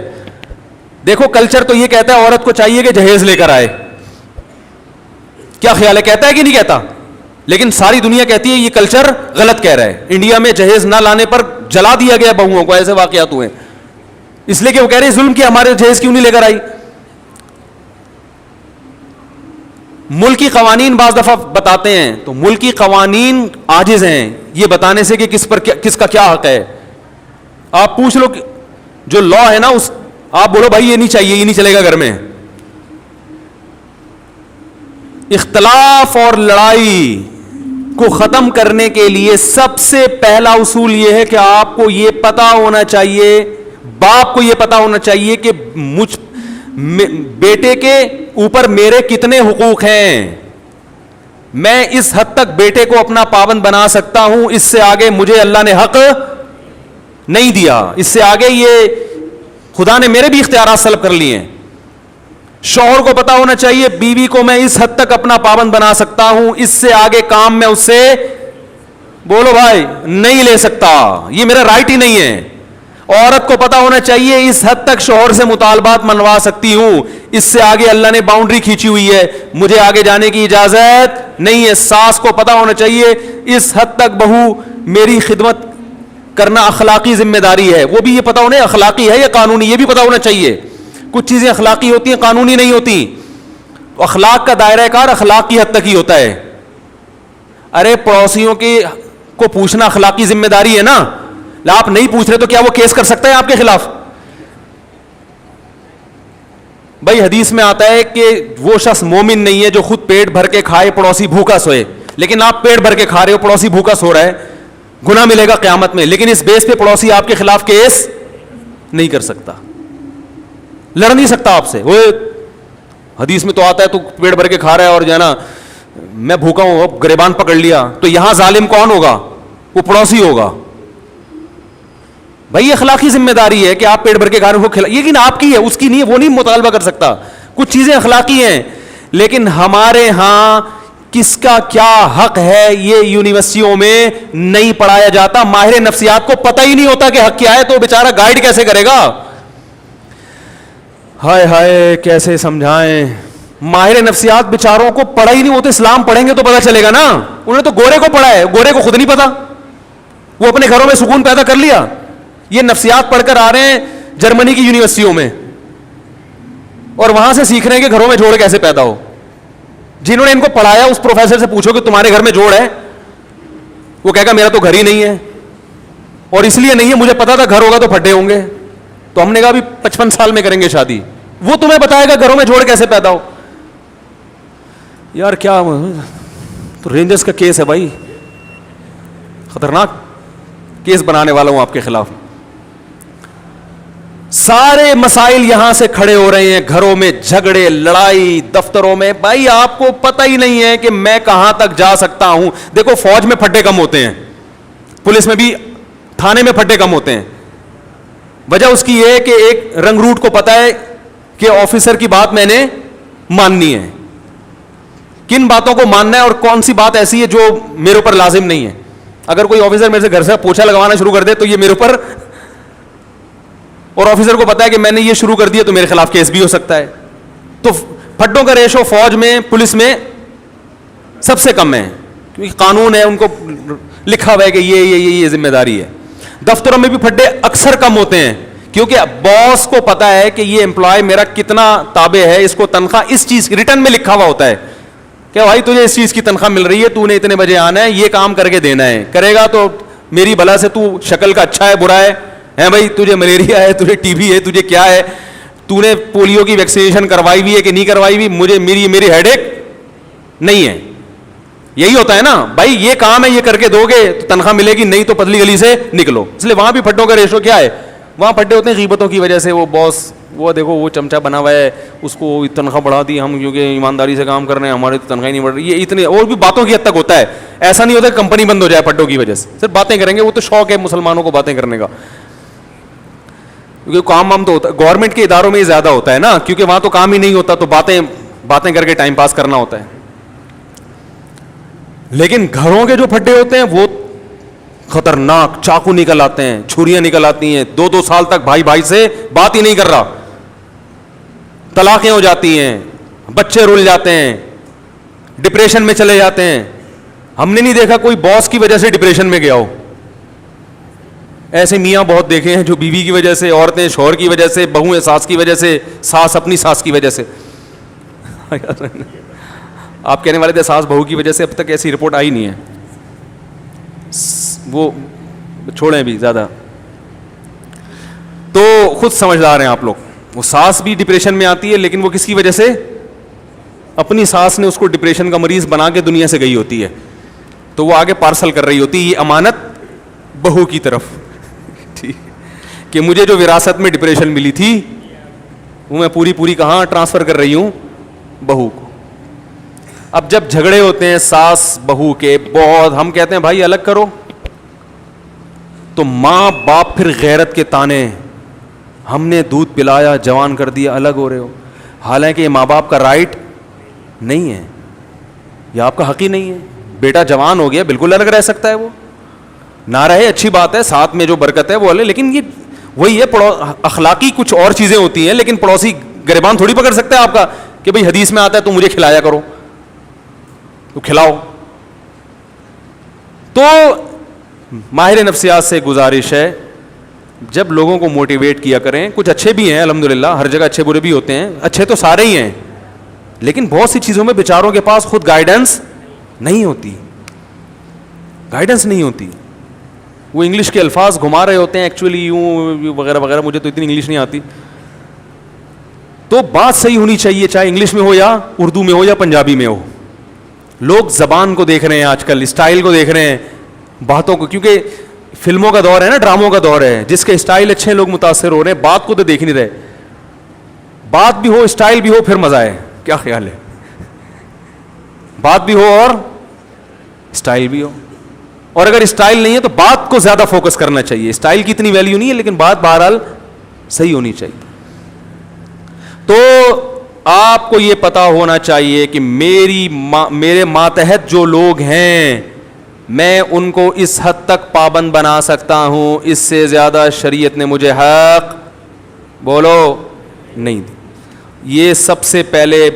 دیکھو کلچر تو یہ کہتا ہے عورت کو چاہیے کہ جہیز لے کر آئے. کیا خیال ہے, کہتا ہے کہ نہیں کہتا؟ لیکن ساری دنیا کہتی ہے یہ کلچر غلط کہہ رہا ہے. انڈیا میں جہیز نہ لانے پر جلا دیا گیا بہوؤں کو, ایسے واقعات ہوئے, اس لیے کہ وہ کہہ رہے ہیں ظلم کیا, ہمارے جہیز کیوں نہیں لے کر آئی. ملکی قوانین بعض دفعہ بتاتے ہیں تو ملکی قوانین عاجز ہیں یہ بتانے سے کہ کس کا کیا حق ہے. آپ پوچھ لو جو لا ہے نا, اس آپ بولو بھائی یہ نہیں چاہیے, یہ نہیں چلے گا گھر میں. اختلاف اور لڑائی کو ختم کرنے کے لیے سب سے پہلا اصول یہ ہے کہ آپ کو یہ پتا ہونا چاہیے, باپ کو یہ پتا ہونا چاہیے کہ بیٹے کے اوپر میرے کتنے حقوق ہیں. میں اس حد تک بیٹے کو اپنا پابند بنا سکتا ہوں, اس سے آگے مجھے اللہ نے حق نہیں دیا, اس سے آگے یہ خدا نے میرے بھی اختیارات سلب کر لیے ہیں. شوہر کو پتا ہونا چاہیے بیوی کو میں اس حد تک اپنا پابند بنا سکتا ہوں, اس سے آگے کام میں اس سے بولو بھائی نہیں لے سکتا, یہ میرا رائٹ ہی نہیں ہے. عورت کو پتا ہونا چاہیے اس حد تک شوہر سے مطالبات منوا سکتی ہوں, اس سے آگے اللہ نے باؤنڈری کھینچی ہوئی ہے, مجھے آگے جانے کی اجازت نہیں ہے. ساس کو پتا ہونا چاہیے اس حد تک بہو میری خدمت کرنا اخلاقی ذمہ داری ہے, وہ بھی یہ پتا ہونا اخلاقی ہے یا قانونی, یہ بھی پتا ہونا چاہیے. کچھ چیزیں اخلاقی ہوتی ہیں, قانونی نہیں ہوتی. اخلاق کا دائرہ کار اخلاق کی حد تک ہی ہوتا ہے. ارے پڑوسیوں کی کو پوچھنا اخلاقی ذمہ داری ہے نا, آپ نہیں پوچھ رہے تو کیا وہ کیس کر سکتا ہے آپ کے خلاف؟ بھائی حدیث میں آتا ہے کہ وہ شخص مومن نہیں ہے جو خود پیٹ بھر کے کھائے پڑوسی بھوکا سوئے. لیکن آپ پیٹ بھر کے کھا رہے ہو, پڑوسی بھوکا سو رہا ہے, گناہ ملے گا قیامت میں, لیکن اس بیس پہ پڑوسی آپ کے خلاف کیس نہیں کر سکتا, لڑ نہیں سکتا آپ سے. وہ حدیث میں تو آتا ہے تو پیٹ بھر کے کھا رہا ہے اور جو ہے نا میں بھوکا ہوں, اب گریبان پکڑ لیا, تو یہاں ظالم کون ہوگا؟ وہ پڑوسی ہوگا. بھائی اخلاقی ذمہ داری ہے کہ آپ پیٹ بھر کے کھا رہے ہو کھلا, لیکن آپ کی ہے, اس کی نہیں ہے, وہ نہیں مطالبہ کر سکتا. کچھ چیزیں اخلاقی ہیں, لیکن ہمارے ہاں کس کا کیا حق ہے یہ یونیورسٹیوں میں نہیں پڑھایا جاتا. ماہر نفسیات کو پتہ ہی نہیں ہوتا کہ حق کیا ہے, تو بیچارہ گائیڈ کیسے کرے گا؟ ہائے ہائے کیسے سمجھائیں. ماہر نفسیات بیچاروں کو پڑھا ہی نہیں ہوتا. اسلام پڑھیں گے تو پتہ چلے گا نا. انہوں نے تو گورے کو پڑھا ہے, گورے کو خود نہیں پتا, وہ اپنے گھروں میں سکون پیدا کر لیا. یہ نفسیات پڑھ کر آ رہے ہیں جرمنی کی یونیورسٹیوں میں, اور وہاں سے سیکھ رہے ہیں کہ گھروں میں جوڑ کیسے پیدا ہو. جنہوں نے ان کو پڑھایا اس پروفیسر سے پوچھو کہ تمہارے گھر میں جوڑ ہے, وہ کہے گا میرا تو گھر ہی نہیں ہے, اور اس لیے نہیں ہے مجھے پتا تھا گھر ہوگا تو پھٹے ہوں گے. تو ہم نے کہا بھی 55 سال میں کریں گے شادی, وہ تمہیں بتائے گا گھروں میں جوڑ کیسے پیدا ہو. یار کیا تو رینجرز کا کیس ہے بھائی, خطرناک کیس بنانے والا ہوں آپ کے خلاف. سارے مسائل یہاں سے کھڑے ہو رہے ہیں, گھروں میں جھگڑے لڑائی, دفتروں میں. بھائی آپ کو پتہ ہی نہیں ہے کہ میں کہاں تک جا سکتا ہوں. دیکھو فوج میں پھٹے کم ہوتے ہیں, پولیس میں بھی, تھانے میں پھٹے کم ہوتے ہیں. وجہ اس کی یہ کہ ایک رنگ روٹ کو پتا ہے کہ آفیسر کی بات میں نے ماننی ہے, کن باتوں کو ماننا ہے اور کون سی بات ایسی ہے جو میرے اوپر لازم نہیں ہے. اگر کوئی آفیسر میرے سے گھر سے پوچھا لگوانا شروع کر دے تو یہ میرے اوپر, اور آفیسر کو پتا ہے کہ میں نے یہ شروع کر دیا تو میرے خلاف کیس بھی ہو سکتا ہے. تو پھٹوں کا ریشو فوج میں پولیس میں سب سے کم ہے, کیونکہ قانون ہے, ان کو لکھا ہوا ہے کہ یہ ذمہ داری ہے. دفتروں میں بھی پھٹے اکثر کم ہوتے ہیں, کیونکہ باس کو پتا ہے کہ یہ امپلائی میرا کتنا تابع ہے, اس کو تنخواہ اس چیز ریٹرن میں لکھا ہوا ہوتا ہے کہ بھائی تجھے اس چیز کی تنخواہ مل رہی ہے, تو نے اتنے بجے آنا ہے, یہ کام کر کے دینا ہے, کرے گا تو میری بلا سے, تو شکل کا اچھا ہے برا ہے بھائی, تجھے ملیریا ہے, تجھے ٹی بی ہے, تجھے کیا ہے, تو نے پولیو کی ویکسینیشن کروائی ہوئی ہے کہ نہیں کروائی ہوئی, مجھے میری ہیڈ ایک نہیں ہے. یہی ہوتا ہے نا بھائی, یہ کام ہے, یہ کر کے دو گے تو تنخواہ ملے گی, نہیں تو پتلی گلی سے نکلو. اس لیے وہاں بھی پھٹوں کا ریشو کیا ہے, وہاں پھٹے ہوتے ہیں غیبتوں کی وجہ سے. وہ باس, وہ دیکھو وہ چمچا بنا ہوا ہے, اس کو تنخواہ بڑھا دی ہم کیونکہ ایمانداری سے کام کر رہے ہیں, ہماری تو تنخواہ نہیں بڑھ رہی. یہ اتنے اور بھی باتوں کی حد تک ہوتا ہے. ایسا نہیں ہوتا کہ کمپنی بند ہو جائے پھٹوں کی وجہ سے, صرف باتیں کریں گے. وہ تو شوق ہے مسلمانوں کو باتیں کرنے کا, کیونکہ کام ہم تو ہوتا ہے گورنمنٹ کے اداروں میں ہی زیادہ ہوتا ہے نا, کیونکہ وہاں تو کام ہی نہیں ہوتا, تو باتیں کر کے ٹائم پاس کرنا ہوتا ہے. لیکن گھروں کے جو پھٹے ہوتے ہیں وہ خطرناک, چاقو نکل آتے ہیں, چھریاں نکل آتی ہیں, 2 سال تک بھائی سے بات ہی نہیں کر رہا, طلاقیں ہو جاتی ہیں, بچے رل جاتے ہیں, ڈپریشن میں چلے جاتے ہیں. ہم نے نہیں دیکھا کوئی باس کی وجہ سے ڈپریشن میں گیا ہو. ایسے میاں بہت دیکھے ہیں جو بیوی کی وجہ سے, عورتیں شوہر کی وجہ سے, بہویں ساس کی وجہ سے, ساس اپنی ساس کی وجہ سے. آپ کہنے والے تھے ساس بہو کی وجہ سے, اب تک ایسی رپورٹ آئی نہیں ہے, وہ چھوڑیں بھی زیادہ. تو خود سمجھدار ہیں آپ لوگ. وہ ساس بھی ڈپریشن میں آتی ہے, لیکن وہ کس کی وجہ سے, اپنی ساس نے اس کو ڈپریشن کا مریض بنا کے دنیا سے گئی ہوتی ہے, تو وہ آگے پارسل کر رہی ہوتی ہے یہ امانت بہو کی طرف, ٹھیک, کہ مجھے جو وراثت میں ڈپریشن ملی تھی وہ میں پوری کہاں ٹرانسفر کر رہی ہوں, بہو کو. اب جب جھگڑے ہوتے ہیں ساس بہو کے بہت, ہم کہتے ہیں بھائی الگ کرو, تو ماں باپ پھر غیرت کے تانے, ہم نے دودھ پلایا جوان کر دیا الگ ہو رہے ہو. حالانکہ یہ ماں باپ کا رائٹ نہیں ہے, یہ آپ کا حق ہی نہیں ہے. بیٹا جوان ہو گیا بالکل الگ رہ سکتا ہے, وہ نہ رہے اچھی بات ہے, ساتھ میں جو برکت ہے وہ الگ, لیکن یہ وہی ہے اخلاقی کچھ اور چیزیں ہوتی ہیں, لیکن پڑوسی گریبان تھوڑی پکڑ سکتا ہے آپ کا کہ بھئی حدیث میں آتا ہے تو مجھے کھلایا کرو, تو کھلاؤ. تو ماہر نفسیات سے گزارش ہے جب لوگوں کو موٹیویٹ کیا کریں, کچھ اچھے بھی ہیں الحمدللہ, ہر جگہ اچھے برے بھی ہوتے ہیں, اچھے تو سارے ہی ہیں, لیکن بہت سی چیزوں میں بیچاروں کے پاس خود گائیڈنس نہیں ہوتی, گائیڈنس نہیں ہوتی. وہ انگلش کے الفاظ گھما رہے ہوتے ہیں ایکچولی یوں وغیرہ وغیرہ, مجھے تو اتنی انگلش نہیں آتی. تو بات صحیح ہونی چاہیے, چاہے انگلش میں ہو یا اردو میں ہو یا پنجابی میں ہو. لوگ زبان کو دیکھ رہے ہیں آج کل, اسٹائل کو دیکھ رہے ہیں, باتوں کو, کیونکہ فلموں کا دور ہے نا, ڈراموں کا دور ہے, جس کے اسٹائل اچھے ہیں لوگ متاثر ہو رہے ہیں, بات کو تو دیکھ نہیں رہے. بات بھی ہو اسٹائل بھی ہو پھر مزہ ہے. کیا خیال ہے؟ بات بھی ہو اور اسٹائل بھی ہو, اور اگر اسٹائل نہیں ہے تو بات کو زیادہ فوکس کرنا چاہیے. اسٹائل کی اتنی ویلیو نہیں ہے, لیکن بات بہرحال صحیح ہونی چاہیے. تو آپ کو یہ پتا ہونا چاہیے کہ میرے ماتحت جو لوگ ہیں میں ان کو اس حد تک پابند بنا سکتا ہوں, اس سے زیادہ شریعت نے مجھے حق بولو نہیں دی. یہ سب سے پہلے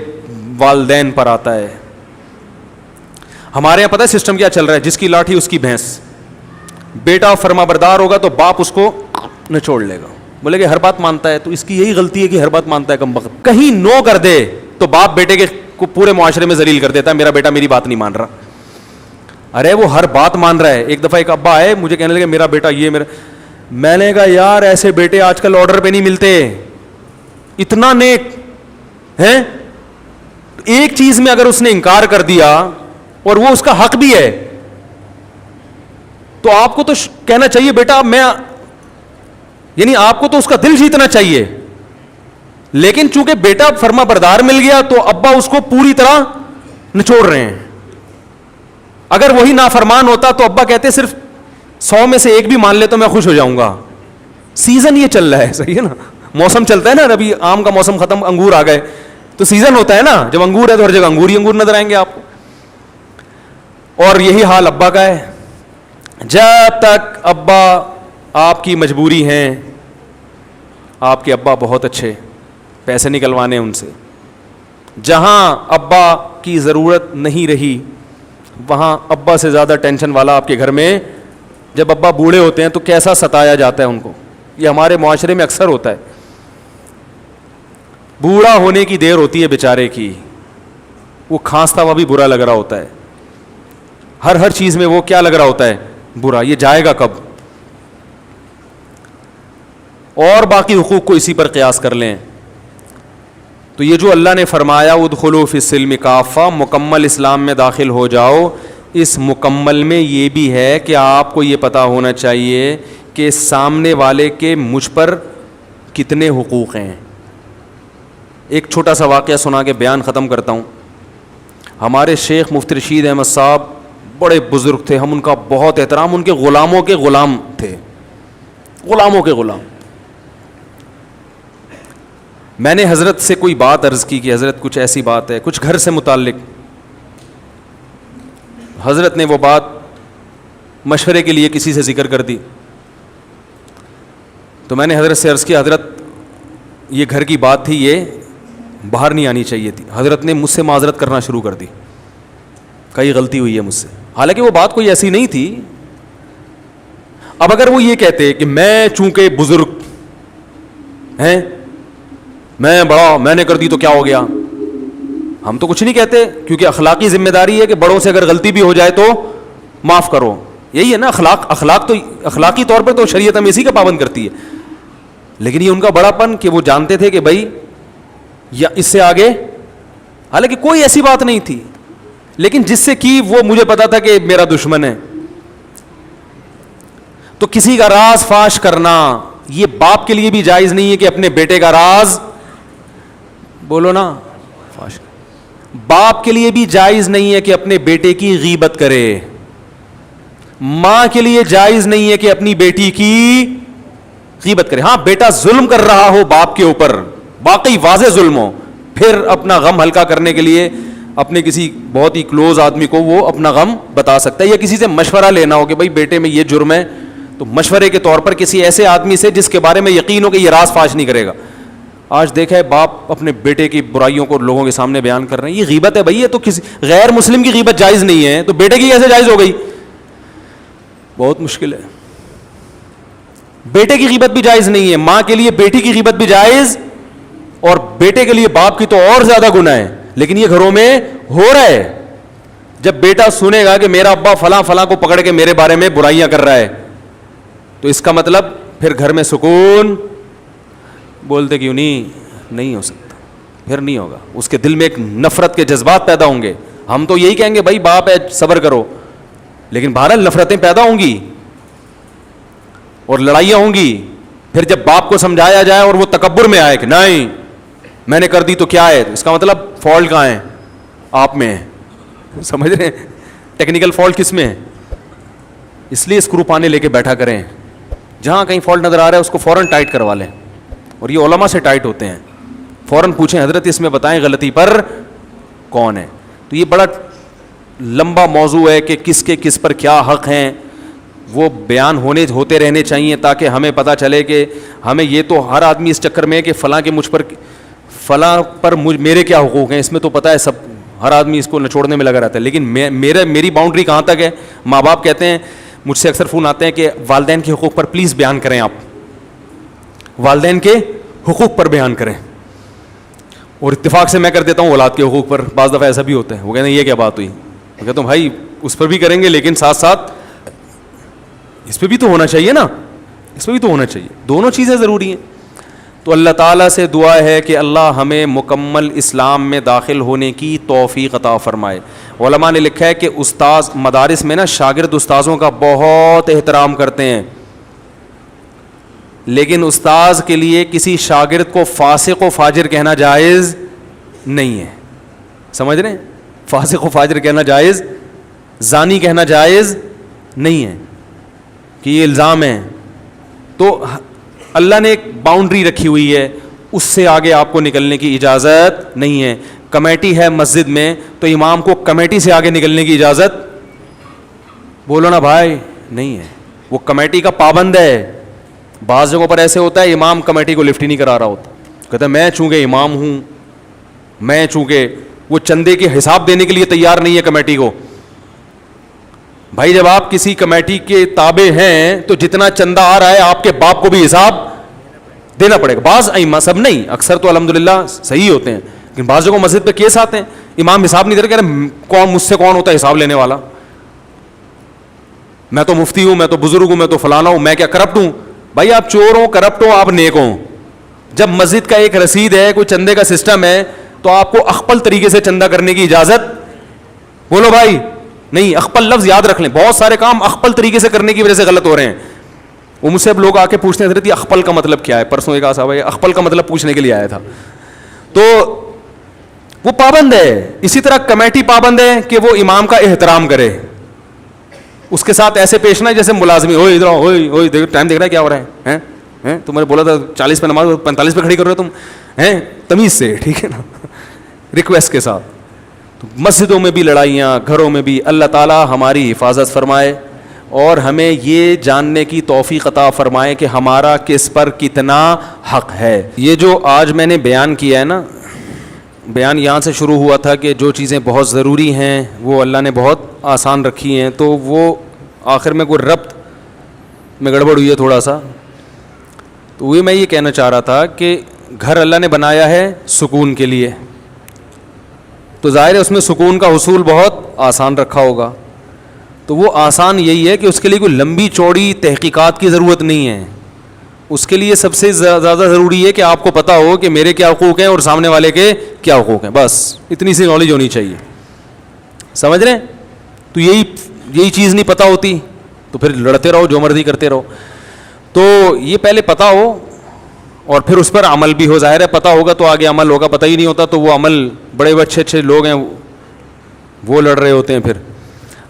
والدین پر آتا ہے. ہمارے یہاں پتہ ہے سسٹم کیا چل رہا ہے, جس کی لاٹھی اس کی بھینس. بیٹا فرما بردار ہوگا تو باپ اس کو نچوڑ لے گا, بولے کہ ہر بات مانتا ہے, تو اس کی یہی غلطی ہے کہ ہر بات مانتا ہے کم بخت. کہیں نو کر دے تو باپ بیٹے کے کو پورے معاشرے میں ذلیل کر دیتا ہے, میرا بیٹا میری بات نہیں مان رہا. ارے وہ ہر بات مان رہا ہے. ایک دفعہ ایک ابا آئے مجھے کہنے لگے میرا بیٹا یہ میرا, میں نے کہا یار ایسے بیٹے آج کل آرڈر پہ نہیں ملتے, اتنا نیک ہیں. ایک چیز میں اگر اس نے انکار کر دیا اور وہ اس کا حق بھی ہے تو آپ کو تو کہنا چاہیے بیٹا میں, یعنی آپ کو تو اس کا دل جیتنا چاہیے. لیکن چونکہ بیٹا فرما بردار مل گیا تو ابا اس کو پوری طرح نچوڑ رہے ہیں. اگر وہی نافرمان ہوتا تو ابا کہتے صرف 100 میں سے ایک بھی مان لے تو میں خوش ہو جاؤں گا. سیزن یہ چل رہا ہے, صحیح ہے نا, موسم چلتا ہے نا, ابھی آم کا موسم ختم, انگور آ گئے, تو سیزن ہوتا ہے نا, جب انگور ہے تو ہر جگہ انگور ہی انگور نظر آئیں گے آپ کو. اور یہی حال ابا کا ہے. جب تک ابا آپ کی مجبوری ہیں, آپ کے ابا بہت اچھے, پیسے نکلوانے ان سے, جہاں ابا کی ضرورت نہیں رہی وہاں ابا سے زیادہ ٹینشن والا آپ کے گھر میں. جب ابا بوڑھے ہوتے ہیں تو کیسا ستایا جاتا ہے ان کو, یہ ہمارے معاشرے میں اکثر ہوتا ہے. بوڑھا ہونے کی دیر ہوتی ہے بیچارے کی, وہ کھانستا ہوا بھی برا لگ رہا ہوتا ہے, ہر چیز میں وہ کیا لگ رہا ہوتا ہے برا, یہ جائے گا کب. اور باقی حقوق کو اسی پر قیاس کر لیں تو یہ جو اللہ نے فرمایا ادخلوا فی السلم کافہ, مکمل اسلام میں داخل ہو جاؤ, اس مکمل میں یہ بھی ہے کہ آپ کو یہ پتہ ہونا چاہیے کہ سامنے والے کے مجھ پر کتنے حقوق ہیں. ایک چھوٹا سا واقعہ سنا کے بیان ختم کرتا ہوں. ہمارے شیخ مفتی رشید احمد صاحب بڑے بزرگ تھے, ہم ان کا بہت احترام, ان کے غلاموں کے غلام تھے, غلاموں کے غلام. میں نے حضرت سے کوئی بات عرض کی کہ حضرت کچھ ایسی بات ہے, کچھ گھر سے متعلق. حضرت نے وہ بات مشورے کے لیے کسی سے ذکر کر دی. تو میں نے حضرت سے عرض کیا حضرت یہ گھر کی بات تھی, یہ باہر نہیں آنی چاہیے تھی. حضرت نے مجھ سے معذرت کرنا شروع کر دی, کئی غلطی ہوئی ہے مجھ سے, حالانکہ وہ بات کوئی ایسی نہیں تھی. اب اگر وہ یہ کہتے کہ میں چونکہ بزرگ ہیں, میں بڑا, میں نے کر دی تو کیا ہو گیا, ہم تو کچھ نہیں کہتے, کیونکہ اخلاقی ذمہ داری ہے کہ بڑوں سے اگر غلطی بھی ہو جائے تو معاف کرو. یہی ہے نا اخلاق تو اخلاقی طور پر تو شریعت ہمیں اسی کا پابند کرتی ہے. لیکن یہ ان کا بڑا پن کہ وہ جانتے تھے کہ بھائی یا اس سے آگے, حالانکہ کوئی ایسی بات نہیں تھی, لیکن جس سے کی وہ مجھے پتا تھا کہ میرا دشمن ہے. تو کسی کا راز فاش کرنا یہ باپ کے لیے بھی جائز نہیں ہے کہ اپنے بیٹے کا راز بولو نا فاش. باپ کے لیے بھی جائز نہیں ہے کہ اپنے بیٹے کی غیبت کرے, ماں کے لیے جائز نہیں ہے کہ اپنی بیٹی کی غیبت کرے. ہاں بیٹا ظلم کر رہا ہو باپ کے اوپر, واقعی واضح ظلم ہو, پھر اپنا غم ہلکا کرنے کے لیے اپنے کسی بہت ہی کلوز آدمی کو وہ اپنا غم بتا سکتا ہے, یا کسی سے مشورہ لینا ہو کہ بھائی بیٹے میں یہ جرم ہے, تو مشورے کے طور پر کسی ایسے آدمی سے جس کے بارے میں یقین ہو کہ یہ راز فاش نہیں کرے گا. آج دیکھا ہے باپ اپنے بیٹے کی برائیوں کو لوگوں کے سامنے بیان کر رہے ہیں, یہ غیبت ہے بھائی, یہ تو کسی غیر مسلم کی غیبت جائز نہیں ہے, تو بیٹے کی کیسے جائز ہو گئی؟ بہت مشکل ہے. بیٹے کی غیبت بھی جائز نہیں ہے, ماں کے لیے بیٹی کی غیبت بھی جائز, اور بیٹے کے لیے باپ کی تو اور زیادہ گناہ ہے. لیکن یہ گھروں میں ہو رہا ہے. جب بیٹا سنے گا کہ میرا ابا فلاں فلاں کو پکڑ کے میرے بارے میں برائیاں کر رہا ہے, تو اس کا مطلب پھر گھر میں سکون, بولتے کیوں نہیں ہو سکتا, پھر نہیں ہوگا. اس کے دل میں ایک نفرت کے جذبات پیدا ہوں گے. ہم تو یہی کہیں گے بھائی باپ ہے صبر کرو, لیکن بہرحال نفرتیں پیدا ہوں گی اور لڑائیاں ہوں گی. پھر جب باپ کو سمجھایا جائے اور وہ تکبر میں آئے کہ نہیں میں نے کر دی تو کیا ہے, اس کا مطلب فالٹ کہاں ہے؟ آپ میں ہے. سمجھ رہے ہیں ٹیکنیکل فالٹ کس میں ہے؟ اس لیے اسکرو پانے لے کے بیٹھا کریں, جہاں کہیں فالٹ نظر آ رہا ہے اس کو فوراً ٹائٹ کروا لیں. اور یہ علماء سے ٹائٹ ہوتے ہیں, فوراً پوچھیں حضرت اس میں بتائیں غلطی پر کون ہے. تو یہ بڑا لمبا موضوع ہے کہ کس کے کس پر کیا حق ہیں, وہ بیان ہوتے رہنے چاہیے تاکہ ہمیں پتہ چلے کہ ہمیں یہ تو ہر آدمی اس چکر میں ہے کہ فلاں کے مجھ پر فلاں پر میرے کیا حقوق ہیں, اس میں تو پتہ ہے سب, ہر آدمی اس کو نچوڑنے میں لگا رہتا ہے. لیکن میری باؤنڈری کہاں تک ہے؟ ماں باپ کہتے ہیں, مجھ سے اکثر فون آتے ہیں کہ والدین کے حقوق پر پلیز بیان کریں, آپ والدین کے حقوق پر بیان کریں. اور اتفاق سے میں کر دیتا ہوں اولاد کے حقوق پر. بعض دفعہ ایسا بھی ہوتا ہے, وہ کہتے ہیں یہ کیا بات ہوئی, میں کہتا ہوں بھائی اس پر بھی کریں گے لیکن ساتھ ساتھ اس پہ بھی تو ہونا چاہیے نا, اس پہ بھی تو ہونا چاہیے, دونوں چیزیں ضروری ہیں. تو اللہ تعالیٰ سے دعا ہے کہ اللہ ہمیں مکمل اسلام میں داخل ہونے کی توفیق عطا فرمائے. علماء نے لکھا ہے کہ استاذ مدارس میں نا شاگرد استاذوں کا بہت احترام کرتے ہیں, لیکن استاذ کے لیے کسی شاگرد کو فاسق و فاجر کہنا جائز نہیں ہے. سمجھ رہے ہیں, فاسق و فاجر کہنا جائز, زانی کہنا جائز نہیں ہے کہ یہ الزام ہے. تو اللہ نے ایک باؤنڈری رکھی ہوئی ہے, اس سے آگے آپ کو نکلنے کی اجازت نہیں ہے. کمیٹی ہے مسجد میں تو امام کو کمیٹی سے آگے نکلنے کی اجازت, بولو نا بھائی, نہیں ہے. وہ کمیٹی کا پابند ہے. بعض جگہوں پر ایسے ہوتا ہے امام کمیٹی کو لفٹ ہی نہیں کرا رہا ہوتا, کہتا ہے میں چونکہ امام ہوں, میں چونکہ, وہ چندے کے حساب دینے کے لیے تیار نہیں ہے کمیٹی کو. بھائی جب آپ کسی کمیٹی کے تابع ہیں تو جتنا چندہ آ رہا ہے آپ کے باپ کو بھی حساب دینا پڑے گا. بعض ائمہ, سب نہیں, اکثر تو الحمدللہ صحیح ہوتے ہیں, لیکن بعض جگہوں مسجد پہ کیس آتے ہیں امام حساب نہیں دے رہے, کہہ رہے کون مجھ سے کون ہوتا ہے حساب لینے والا, میں تو مفتی ہوں, میں تو بزرگ ہوں, میں تو فلانا ہوں, میں کیا کرپٹ ہوں؟ بھائی آپ چور ہو, کرپٹ ہو, آپ نیک ہوں. جب مسجد کا ایک رسید ہے, کوئی چندے کا سسٹم ہے, تو آپ کو اخپل طریقے سے چندہ کرنے کی اجازت, بولو بھائی, نہیں. اخپل لفظ یاد رکھ لیں, بہت سارے کام اخپل طریقے سے کرنے کی وجہ سے غلط ہو رہے ہیں. وہ مجھ سے اب لوگ آ کے پوچھتے ہیں حضرت یہ اخپل کا مطلب کیا ہے. پرسوں ایک صاحب ہے اخپل کا مطلب پوچھنے کے لیے آیا تھا, تو وہ پابند ہے. اسی طرح کمیٹی پابند ہے کہ وہ امام کا احترام کرے, اس کے ساتھ ایسے پیش نہ جیسے ملازمی, اوئے ادھر آؤ, اوئے ٹائم دیکھ رہا ہے کیا ہو رہا ہے, ہیں تم نے بولا تھا 40 پہ نماز 45 پہ کھڑی کر رہے ہو تم, ہیں تمیز سے, ٹھیک ہے نا, ریکویسٹ کے ساتھ. تو مسجدوں میں بھی لڑائیاں, گھروں میں بھی. اللہ تعالیٰ ہماری حفاظت فرمائے اور ہمیں یہ جاننے کی توفیق عطا فرمائے کہ ہمارا کس پر کتنا حق ہے. یہ جو آج میں نے بیان کیا ہے نا, بیان یہاں سے شروع ہوا تھا کہ جو چیزیں بہت ضروری ہیں وہ اللہ نے بہت آسان رکھی ہیں, تو وہ آخر میں کوئی ربط میں گڑبڑ ہوئی ہے تھوڑا سا. تو وہ میں یہ کہنا چاہ رہا تھا کہ گھر اللہ نے بنایا ہے سکون کے لیے, تو ظاہر ہے اس میں سکون کا حصول بہت آسان رکھا ہوگا. تو وہ آسان یہی ہے کہ اس کے لیے کوئی لمبی چوڑی تحقیقات کی ضرورت نہیں ہے. اس کے لیے سب سے زیادہ ضروری ہے کہ آپ کو پتہ ہو کہ میرے کیا حقوق ہیں اور سامنے والے کے کیا حقوق ہیں, بس اتنی سی نالج ہونی چاہیے. سمجھ رہے ہیں؟ تو یہی چیز نہیں پتہ ہوتی تو پھر لڑتے رہو, جو مرضی کرتے رہو. تو یہ پہلے پتہ ہو اور پھر اس پر عمل بھی ہو. ظاہر ہے پتہ ہوگا تو آگے عمل ہوگا, پتہ ہی نہیں ہوتا تو وہ عمل بڑے اچھے اچھے لوگ ہیں وہ لڑ رہے ہوتے ہیں پھر.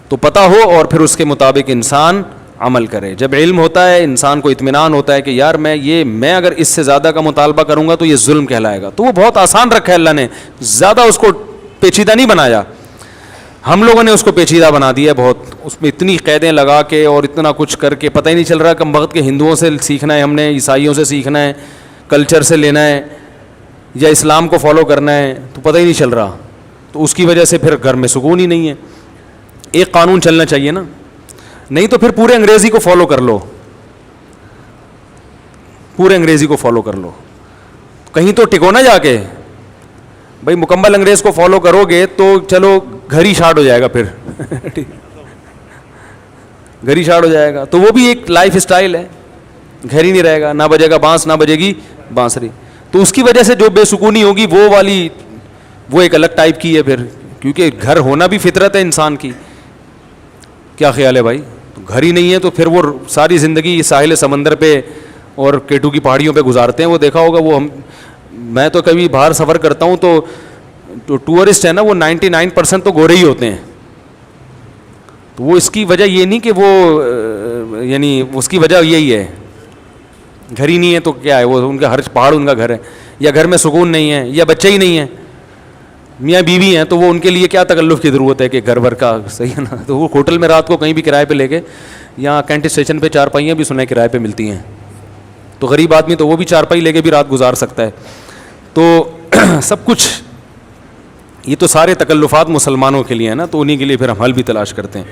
تو پتہ ہو اور پھر اس کے مطابق انسان عمل کرے. جب علم ہوتا ہے انسان کو اطمینان ہوتا ہے کہ یار میں اگر اس سے زیادہ کا مطالبہ کروں گا تو یہ ظلم کہلائے گا. تو وہ بہت آسان رکھا ہے اللہ نے, زیادہ اس کو پیچیدہ نہیں بنایا. ہم لوگوں نے اس کو پیچیدہ بنا دیا بہت, اس میں اتنی قیدیں لگا کے اور اتنا کچھ کر کے پتہ ہی نہیں چل رہا کم وقت کے ہندوؤں سے سیکھنا ہے ہم نے, عیسائیوں سے سیکھنا ہے, کلچر سے لینا ہے یا اسلام کو فالو کرنا ہے, تو پتہ ہی نہیں چل رہا. تو اس کی وجہ سے پھر گھر میں سکون ہی نہیں ہے. ایک قانون چلنا چاہیے نا, نہیں تو پھر پورے انگریزی کو فالو کر لو, پورے انگریزی کو فالو کر لو, کہیں تو ٹکو نا جا کے. بھائی مکمل انگریز کو فالو کرو گے تو چلو گھر ہی شارٹ ہو جائے گا, پھر گھر ہی شارٹ ہو جائے گا. تو وہ بھی ایک لائف اسٹائل ہے, گھر ہی نہیں رہے گا, نہ بجے گا بانس نہ بجے گی بانسری. تو اس کی وجہ سے جو بے سکونی ہوگی وہ والی وہ ایک الگ ٹائپ کی ہے پھر, کیونکہ گھر ہونا بھی فطرت ہے انسان کی. کیا خیال ہے بھائی؟ تو گھر ہی نہیں ہے تو پھر وہ ساری زندگی ساحل سمندر پہ اور کیٹو کی پہاڑیوں پہ گزارتے ہیں. وہ دیکھا ہوگا, وہ میں تو کبھی باہر سفر کرتا ہوں تو ٹورسٹ ہے نا وہ 99% تو گورے ہی ہوتے ہیں. تو وہ اس کی وجہ یہ نہیں کہ وہ یعنی اس کی وجہ یہی ہے, گھر ہی نہیں ہے تو کیا ہے, وہ ان کا ہر پہاڑ ان کا گھر ہے, یا گھر میں سکون نہیں ہے, یا بچے ہی نہیں ہیں, میاں بیوی ہیں, تو وہ ان کے لیے کیا تکلف کی ضرورت ہے کہ گھر بھر کا, صحیح ہے نا. تو وہ ہوٹل میں رات کو کہیں بھی کرائے پہ لے کے, یہاں کینٹ اسٹیشن پہ چارپائیاں بھی سنے کرائے پہ ملتی ہیں, تو غریب آدمی تو وہ بھی چارپائی لے کے بھی رات گزار سکتا ہے. تو سب کچھ یہ تو سارے تکلفات مسلمانوں کے لیے ہیں نا, تو انہیں کے لیے پھر ہم حل بھی تلاش کرتے ہیں.